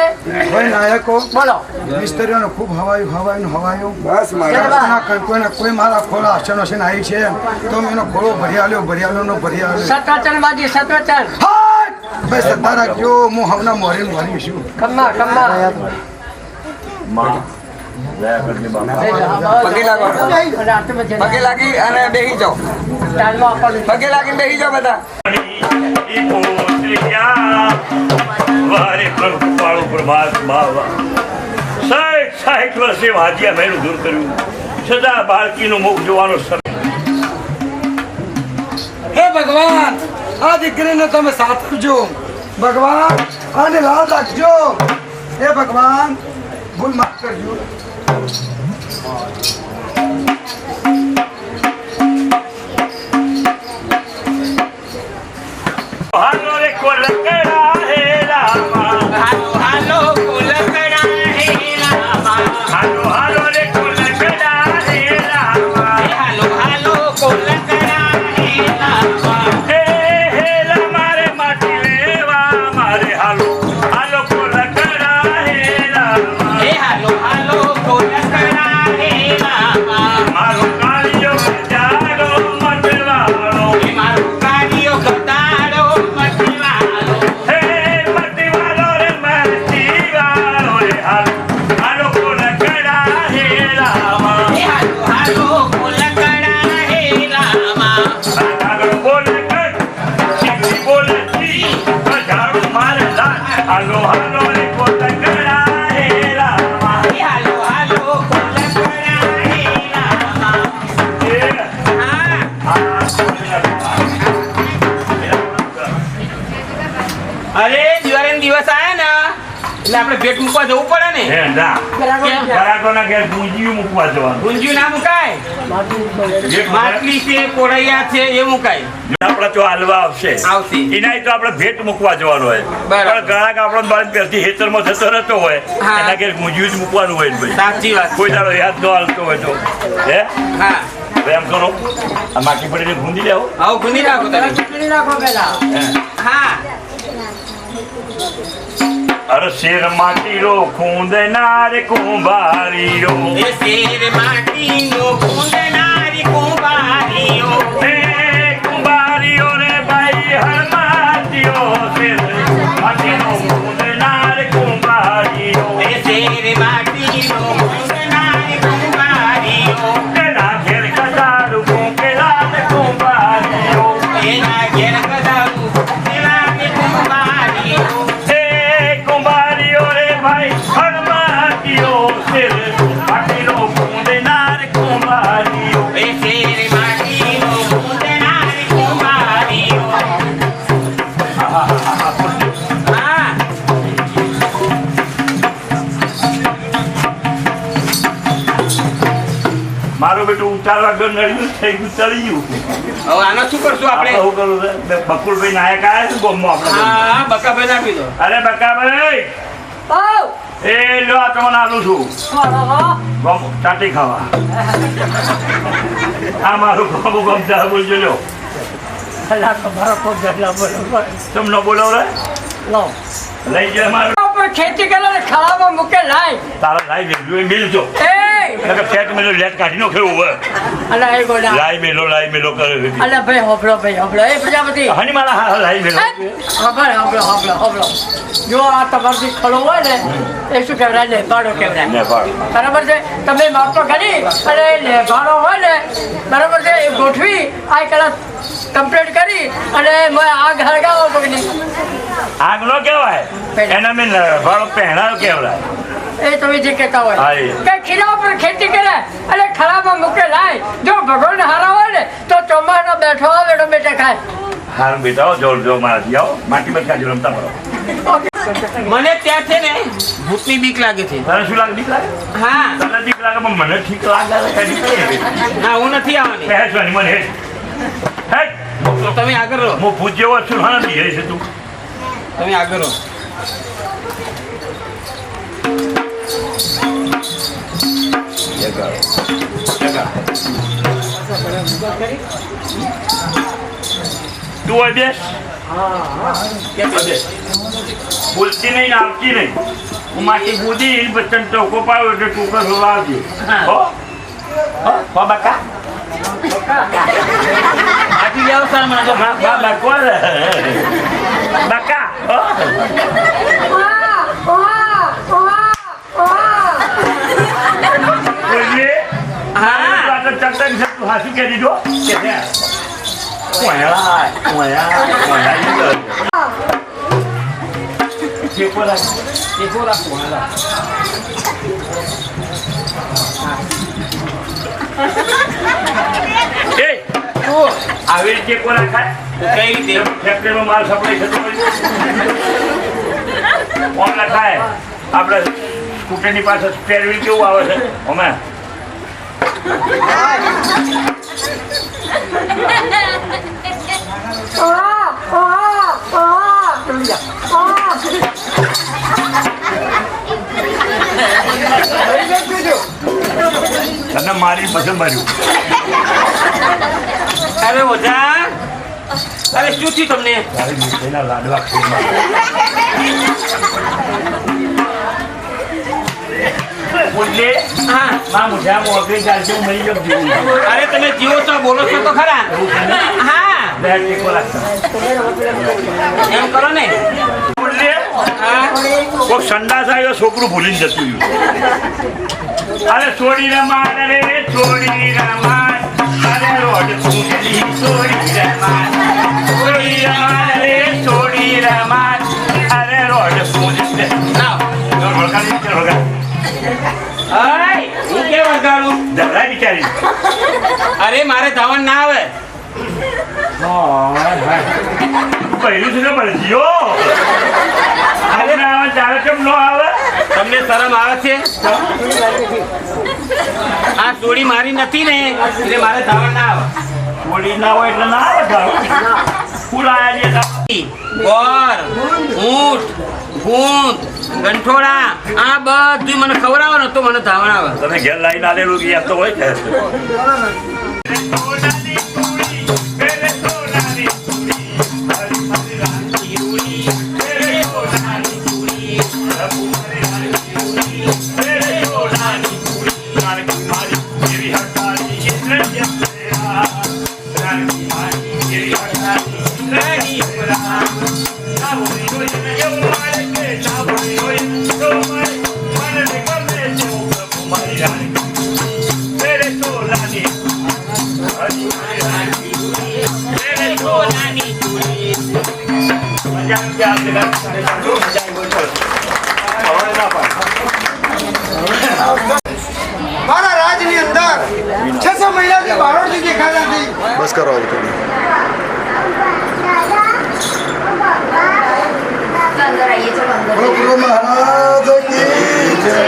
Speaker 1: ભાઈ નાયકો
Speaker 3: બોલો.
Speaker 1: મિસ્ત્રીઓને ખૂબ હવાયું
Speaker 4: બસ
Speaker 1: કોઈ મારા ખોળા આશનો છે ને આવી છે તો મેં એનો ખોળો ભરી આલ્યો
Speaker 3: સત્વચન બાજી સત્વચન.
Speaker 1: ભાઈ સત્તા રાખજો હું હમણાં મોરી છું
Speaker 3: કમ્મા કમ્મા.
Speaker 4: પગે લાગો પગે લાગી અને બેસી જાઓ પગે લાગીને બેસી જાઓ બધા
Speaker 2: વારે પ્રભુ પ્રભાત બાવા 60 વર્ષે વાજિયા મેળું દૂર કર્યું છતાં બાળકીનું મુખ જોવાનો
Speaker 1: હે ભગવાન આ દીકરીને તમે સાચવજો ભગવાન આને લાલ રાખજો હે ભગવાન ભૂલ માફ કરજો
Speaker 2: હાલો રે કોલકડા હે રામા
Speaker 3: હાલો કોલકડા હે રામા.
Speaker 2: હાલો રે કોલકડા હે રામા
Speaker 3: હાલો કોલકડા હે રામા.
Speaker 2: હે મારે માટી લેવા મારે હાલો કોલકડા હે રામા
Speaker 3: હાલો કોલકડા હે રામા.
Speaker 2: મારો કાળિયો જાડો મટવાળો
Speaker 3: મારો કાળિયો ગદાડો મટવાળો.
Speaker 2: હે મટવાળો રે મટવાળો રે હાલો કોલકડા હે રામા
Speaker 3: હાલો કોલકડા હે રામા.
Speaker 2: આગળ બોલે કર ચીકી બોલે ચી ઝાડુ મારે લાલ હાલો રે કોલકડા હે રામા
Speaker 3: હાલો કોલકડા હે રામા. અરે દિવાળી દિવસ આયા ને એટલે આપણે ભેટ મૂકવા જવું પડે ને.
Speaker 2: હે ના બરાકોના ઘેર ગુંજીયું મૂકવા જવાનું
Speaker 3: ગુંજ્યું ના મુકાય. માટલી છે કોરૈયા છે એ મુકાય.
Speaker 2: આપડા તો હાલવા આવશે એના તો આપણે ભેટ મૂકવા જવાનું હોય
Speaker 3: બરાબર.
Speaker 2: પણ ગ્રાહક આપણો બાદ પહેરથી ખેતરમાં થતો રહેતો હોય
Speaker 3: હા.
Speaker 2: એના ઘેર ગુંજીયું જ મૂકવાનું હોય ને ભાઈ
Speaker 3: સાચી વાત.
Speaker 2: કોઈ તારો યાદ ન હાલતો હોય તો હે
Speaker 3: હા
Speaker 2: હવે એમ કરો આ માટી પડીને ગુંજી લેવો
Speaker 3: આવો ગુંદી રાખો તમે. ગુંદી રાખો પેલા. હા
Speaker 2: અરે શેર માટીરો ખૂંદનાર કુંભારીઓ
Speaker 3: એ શેર માટીનો કુંદનારી કુંભારીઓ.
Speaker 2: હે કુંભારીઓ રે ભાઈ હરમાતીઓ શેર માટીનો ખૂંદનાર કુંભારીઓ
Speaker 3: એ શેર માટીનો કુંદનારી કુંભારીઓ.
Speaker 2: તેના ઘેર કદાડું કુંકેલા કુંભારીઓ
Speaker 3: એના ઘેર કદાવું પેલાની કુંભારીઓ.
Speaker 2: હે કુંભારીઓ રે ભાઈ હરમાતીઓ શેર માટીનો ખૂંદનાર કુંભારીઓ
Speaker 3: એ શેર માટીનો કુંદનારી કુંભારીઓ. હા
Speaker 2: મારું બેટું ઉતારવા ગયો નડ્યું થઈ ગયું ચડી ગયું
Speaker 3: હવે આનો શું કરશું આપણે?
Speaker 2: શું કરું બકુલભાઈ નાયક આવ્યા છે ગોમમાં આપણે
Speaker 3: હા બકાભાઈ નાખી દો.
Speaker 2: અરે બકાભાઈ એ લો આ તમને આલું છું ગોમ ચાટી ખાવા આ મારું ગોમ ગમતા બોલજો લ્યો તમ ન બોલાવ રે લઈ જાય મારું
Speaker 3: ખેતી કરે ખાવામાં મૂકે લાય.
Speaker 2: તારા લાઈ મેળવ્યું એ મિલજો ફેટ મેલો લેટ કાઢી નો ખેવું હોય
Speaker 3: અલા એ ગોડા.
Speaker 2: લાઈ મેલો કરે
Speaker 3: અલા ભાઈ હોબળો એ પ્રજાપતિ.
Speaker 2: હની મારા હા લાઈ મેલો
Speaker 3: હોબળો. જો આ તમારથી ખડો હોય ને એ શું કહેવાય લેભાડો કહેવાય.
Speaker 2: ને પાડ
Speaker 3: બરાબર છે તમે માપતો કરી અને લેભાડો હોય ને બરાબર છે એ ગોઠવી આ કલાક કમ્પ્લીટ કરી અને આગ હળગાવો પગની.
Speaker 2: આગ નો કહેવાય એના મેં ભાડો પહેણાયો કહેવાય
Speaker 3: એ તમે જે કહેતા હોય
Speaker 2: હા, એ.
Speaker 3: કે ખીરા ઉપર ખેતી કરે અને ખરાબમાં મૂકે લાય. જો ભગવાન હારા હોય ને તો ચોમાસનો બેઠો આવે તો બેટા ખાય.
Speaker 2: હારું બેટા જોર જો મારાથી આવો માટી પર કાઢી રમતા પડો
Speaker 3: મને ત્યાં છે ને ભૂતની બીક લાગે છે.
Speaker 2: તને શું લાગે બીક લાગે
Speaker 3: હા
Speaker 2: તને બીક લાગે પણ મને ઠીક લાગે
Speaker 3: ના હું નથી આવવાની.
Speaker 2: હેઠ મને હેઠ હેઠ
Speaker 3: તમે આગળ રહો.
Speaker 2: હું ભૂત જેવો છું હા નથી છે તું
Speaker 3: તમે આગળ રહો.
Speaker 2: તું હોય બેસ બોલતી નહીં ને આવતી નહીં. હું માટી કૂદી બચ્ચન ચોખ્ખો પાડ્યો એટલે ટૂંકો જોવા આવજે. હો હો બકા આજી જાવ સર મને તો બા કોણ બકા હો બોલીએ હા તો ચટન છે તું હાસી કે દીધો કે છે ઓયા ચેકોરા કોલા એ ઓ આવી રીતે કોલા ખાય કઈ રીતે ફેક્ટરીમાં માલ સપ્લાય થતો હોય ઓલા ખાય આપણે સ્કૂટરની પાસે સ્પેર વ્હીલ કેવું આવે છે અમે તને મારી પસંદ માર્યું.
Speaker 5: અરે ઓજા અરે શું થયું તમને?
Speaker 2: તારી મીઠાઈના લાડવા ખીરમાં બોલે
Speaker 5: હા
Speaker 2: માં મુઠા મોકલી ચાલશે હું મરી જબ જીવું.
Speaker 5: અરે તમે જીવો છો બોલો છો તો ખરા. હા
Speaker 2: બે ટેકો લાગતા
Speaker 5: એમ કરો ને.
Speaker 2: બોલે
Speaker 5: હા
Speaker 2: કોઈ સંડાસ આવ્યો છોકરું ભૂલીને જતું રહ્યું. અરે છોડી રમાડ રે છોડી રમાડ અરે રોડ છોડી રમાડ છોડી રમાડ રે છોડી રમાડ અરે રોડ છોડી
Speaker 5: ના
Speaker 2: રોડ
Speaker 5: અય હું કે વગાડું?
Speaker 2: જરા બિચારી
Speaker 5: અરે મારે ધાવણ ના આવે.
Speaker 2: પહેલું છે ને ભરજીઓ અરે ના ચાલે કેમ નો આવે?
Speaker 5: તમને શરમ આવે છે? આ ચોરી મારી નથી ને એટલે મારે ધાવણ ના આવે.
Speaker 2: છોડી ના હોય એટલે ના આવે ફૂલ આયા છે
Speaker 5: ગોર ઊંટ ભૂંત ગંઠોડા આ બધું મને ખવડાવો ને તો મને ધાવણ આવે.
Speaker 2: તમે ઘેર લાઈન આલેલું યાદ તો હોય ને
Speaker 4: મારા રાજની અંદર 600 મહિનાથી બારોટની જે ખાધા હતી.
Speaker 6: બસ કરો હવે થોડી.
Speaker 1: બોલો ગુરુ મહારાજ કી જય.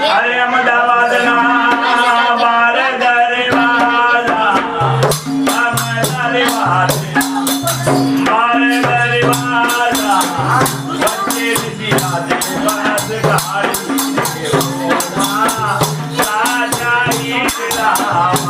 Speaker 2: અરે અમદાવાદના બાર દરવાજા બાર દરવાજા વચ્ચે દિયાદે બસ ગાડી રાજા હીરા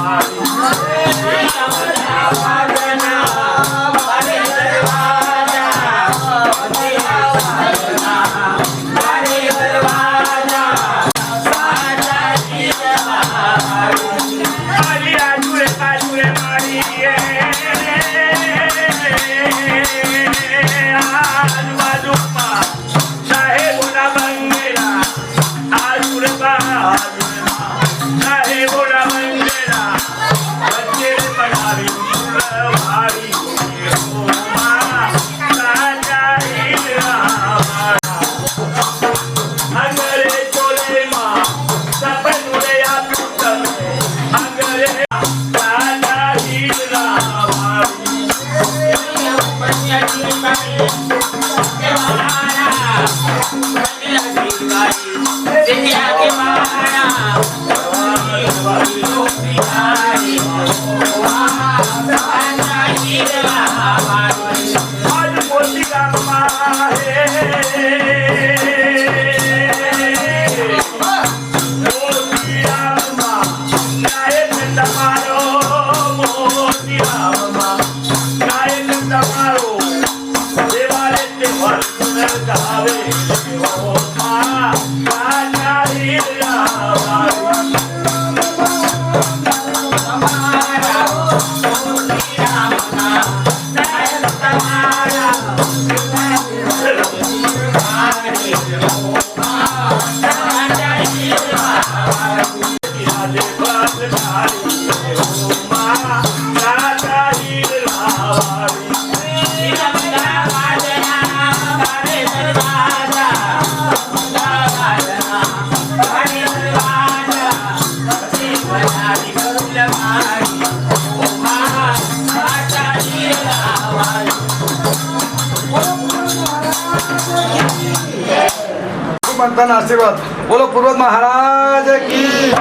Speaker 1: આશીર્વાદ બોલો પૂર્વજ મહારાજ કી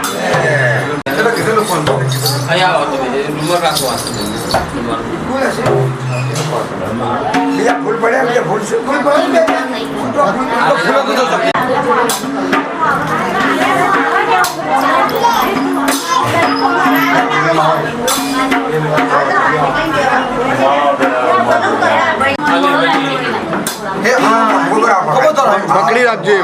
Speaker 1: કીધેલું ફોન
Speaker 5: અહીંયા આવો તમે નંબર રાખો
Speaker 4: બીજા ફૂલ પડ્યા બીજા ફૂલ શું ફૂલ
Speaker 1: પકડી રાખજો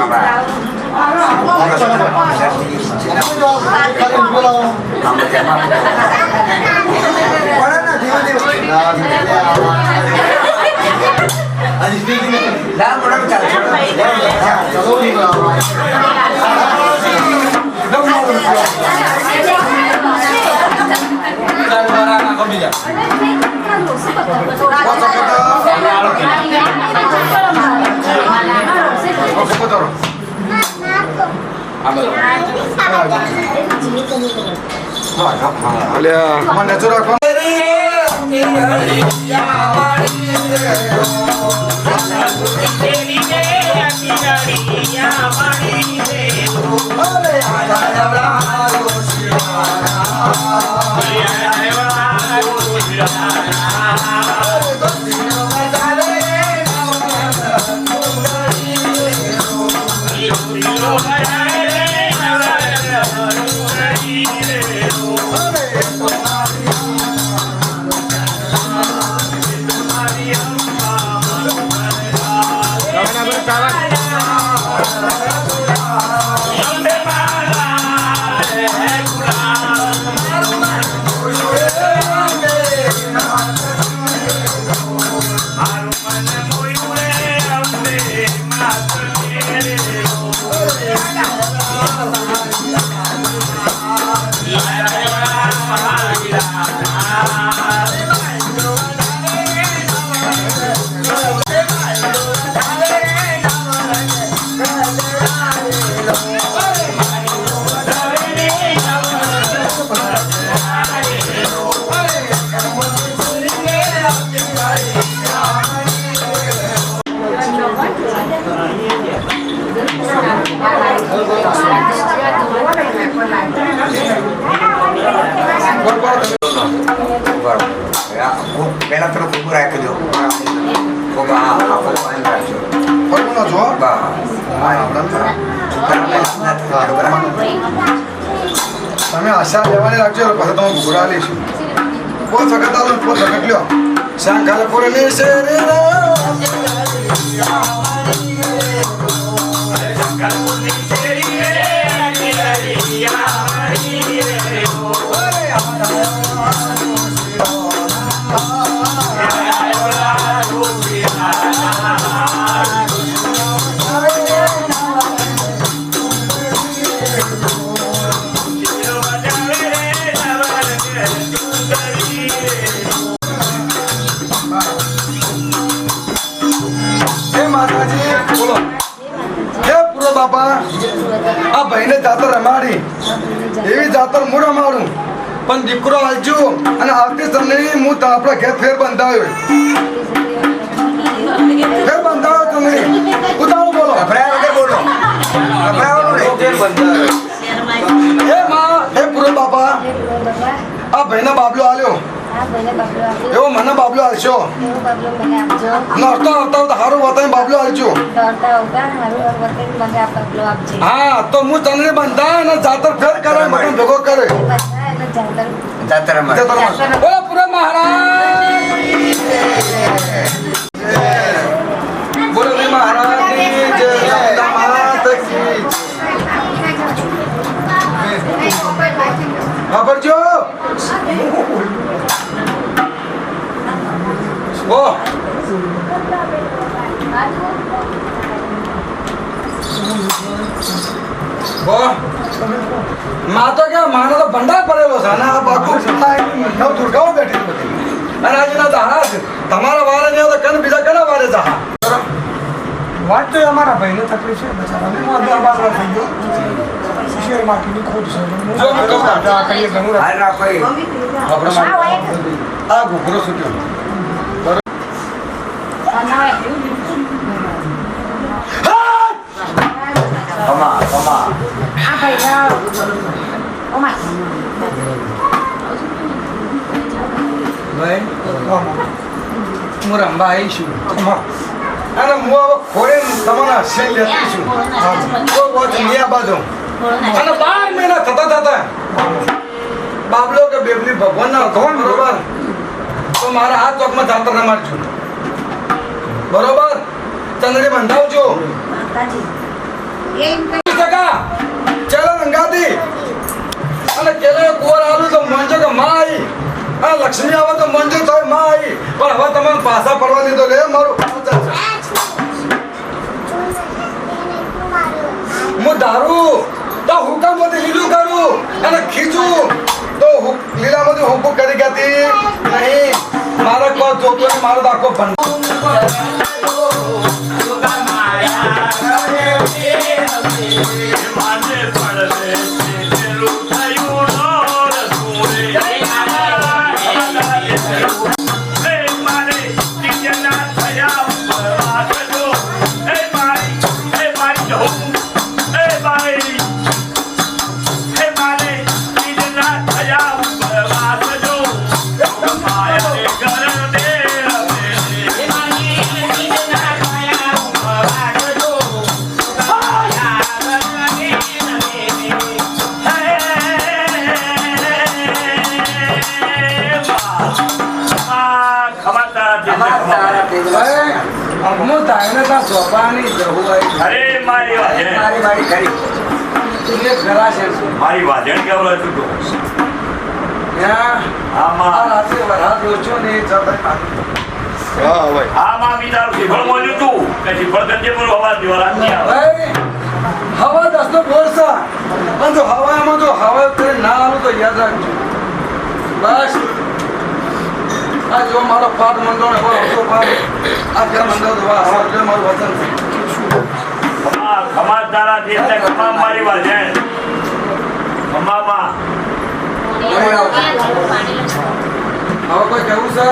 Speaker 1: ફરવું ના છો તમે આશા લેવાની રાખજો પછી તમે ઘોડા લઈશું પોત વખત આવો પોત વખત લ્યો સાંખાલ કોરલી શેરી બાપા આ ભાઈને જાતર રમાડી એવી જાતર હું રમાડું પણ દીકરો આવજો અને આવતી તમને હું આપણા ઘેર ફેર બંધાવ્યો તમે ઉતારો બોલો હે માં હે પૂરો બાપા આ ભાઈને બાબલો આલ્યો એવો મને બાબલો આલશો નડતો આવતા સારું વતન બાબલો આલજો હા તો હું તને બંધા અને જાતર ફેર કરે મને ભેગો કરે બોલો પૂરો મહારાજ બોલો મહારાજ વાપરજો ઓ માં તો કે માનો તો ભંડાર પડેલો છે અને આ બાકુ નવ દુર્ગાઓ બેઠી બધી અને આજના દાડા છે તમારા વારે ને તો કન બીજા કના વારે જા
Speaker 4: વાત તો અમારા ભાઈને તકલીફ છે બચારા હું અગિયાર 12 વર્ષ થઈ ગયો શેર માર્કેટની ખોટ છે
Speaker 1: જો મેં કહું
Speaker 4: આ કરીએ ઘણું
Speaker 1: આ ઘૂઘરો છૂટ્યો ભાઈ હું રંબા આવીશું અને હું હવે ખોરે તમારા હશે લેતી છું તો વાત મિયા બાજુ અને 12 મહિના થતા બાબલો કે બેબલી ભગવાનના કોણ બરોબર તો મારા હાથ ચોકમાં જાતર રમાડજો બરોબર ચંદ્રી બંધાવજો ચલો ગંગાથી અને કેલે કુંવર આલું તો મંજો કે માં આવી અને લક્ષ્મી આવે તો મંજો તો માં આવી પણ હવે તમે પાછા પડવા દીધો લે મારું હું દારૂ તો હુકામાંથી લીલું કરું અને ખીચું તો લીલામાંથી હુકું કરી ગતી નહીં મારા કોઈ જોતો મારો દાખો મારી વાજણ કેવું હતું તો આમાં બીજા શિફળ મળ્યું તું કે શિફળ કરજે પણ હવા દિવરા હવા 10 નો બોર છે પણ જો હવામાં જો હવા ના આવું તો યાદ રાખજો બસ આ જો મારો પાઠ મંડળ હવે આવતો પાઠ આ કે મંડળ દવા હવા એટલે મારું વતન
Speaker 2: ખમાસ દારાથી એટલે ખમા મારી વાજણ ખમામાં
Speaker 1: હવે કોઈ કેવું છે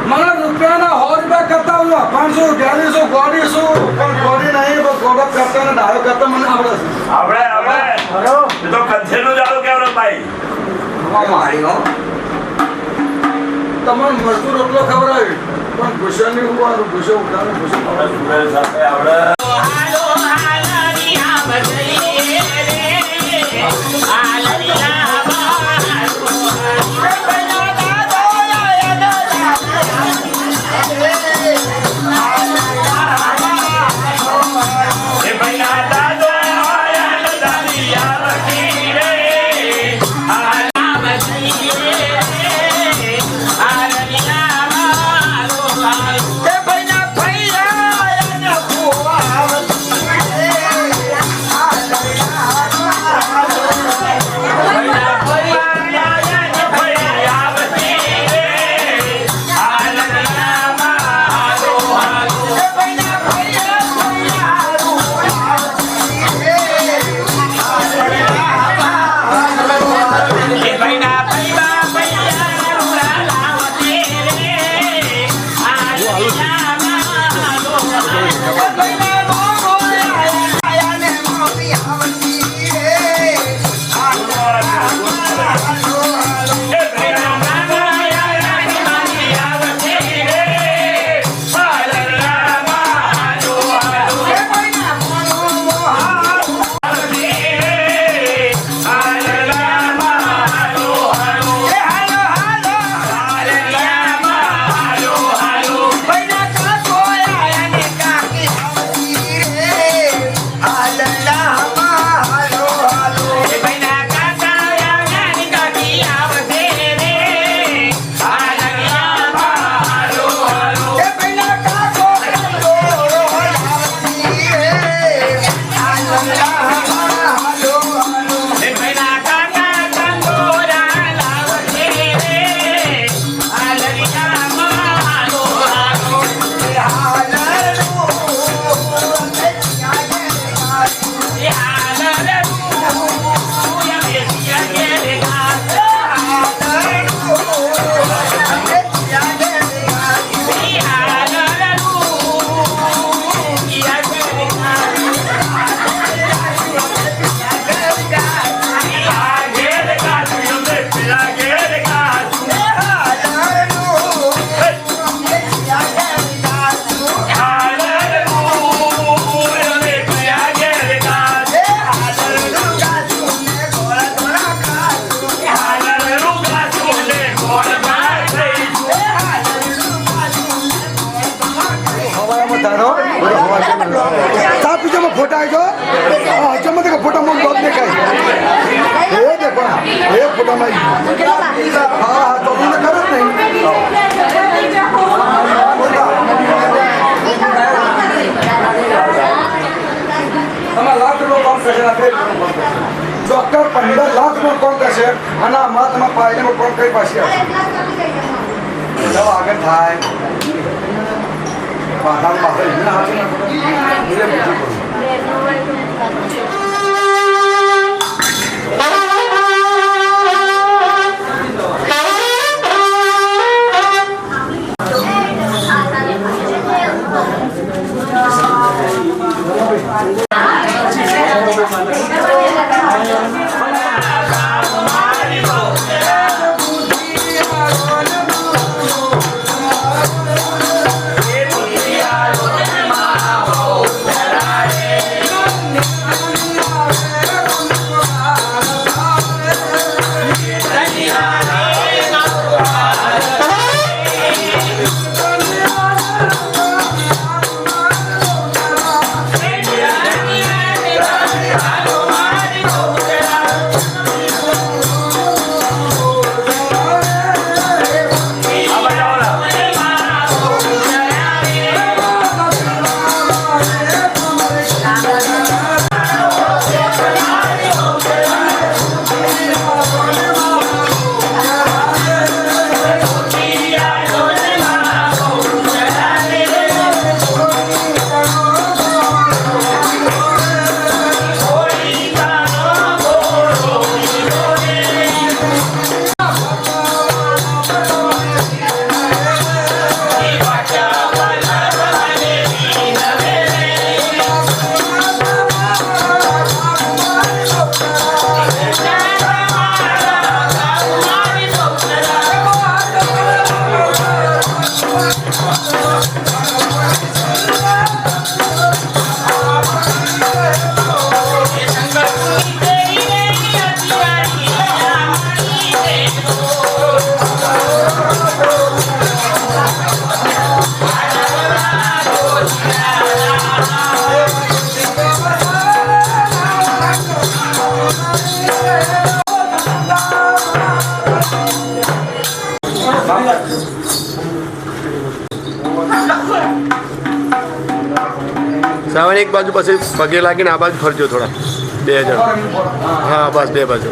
Speaker 1: મને રૂપિયાના 100 રૂપિયા કરતા હું 500 1100 ગોડીશું પણ ગોડી નહીં પણ ગોડપ કરતા ને ડાયો કરતા મને આવડે છે
Speaker 2: તો કંસેનું જાડું કેવડો ભાઈ
Speaker 1: તમારે મરચું રોટલો ખવડાવી પણ ગુસ્સો નહીં ઉવાનું ગુસ્સો ઉઠાવે ગુસ્સો
Speaker 2: સાથે આવડે
Speaker 5: હાલો હાલરી આમ જઈએ રે હાલરી આમ
Speaker 1: ફોટા આવ્યો હજમ તો ફોટામાં બહુ દેખાય એ દેખો એ ફોટામાં હા તો મને ખબર જ નહીં તમારા લાખ રૂપિયા કામ કરશે ડોક્ટર 15 લાખ નું કામ કરશે અને આમાં તમે પાયલીમાં કામ કરી પાછી દવા આગળ થાય પાછળ
Speaker 6: શ્રાવણ એક બાજુ પછી પગે લાગીને આ બાજુ ફરજો થોડા 2 જણ હા બસ 2 બાજુ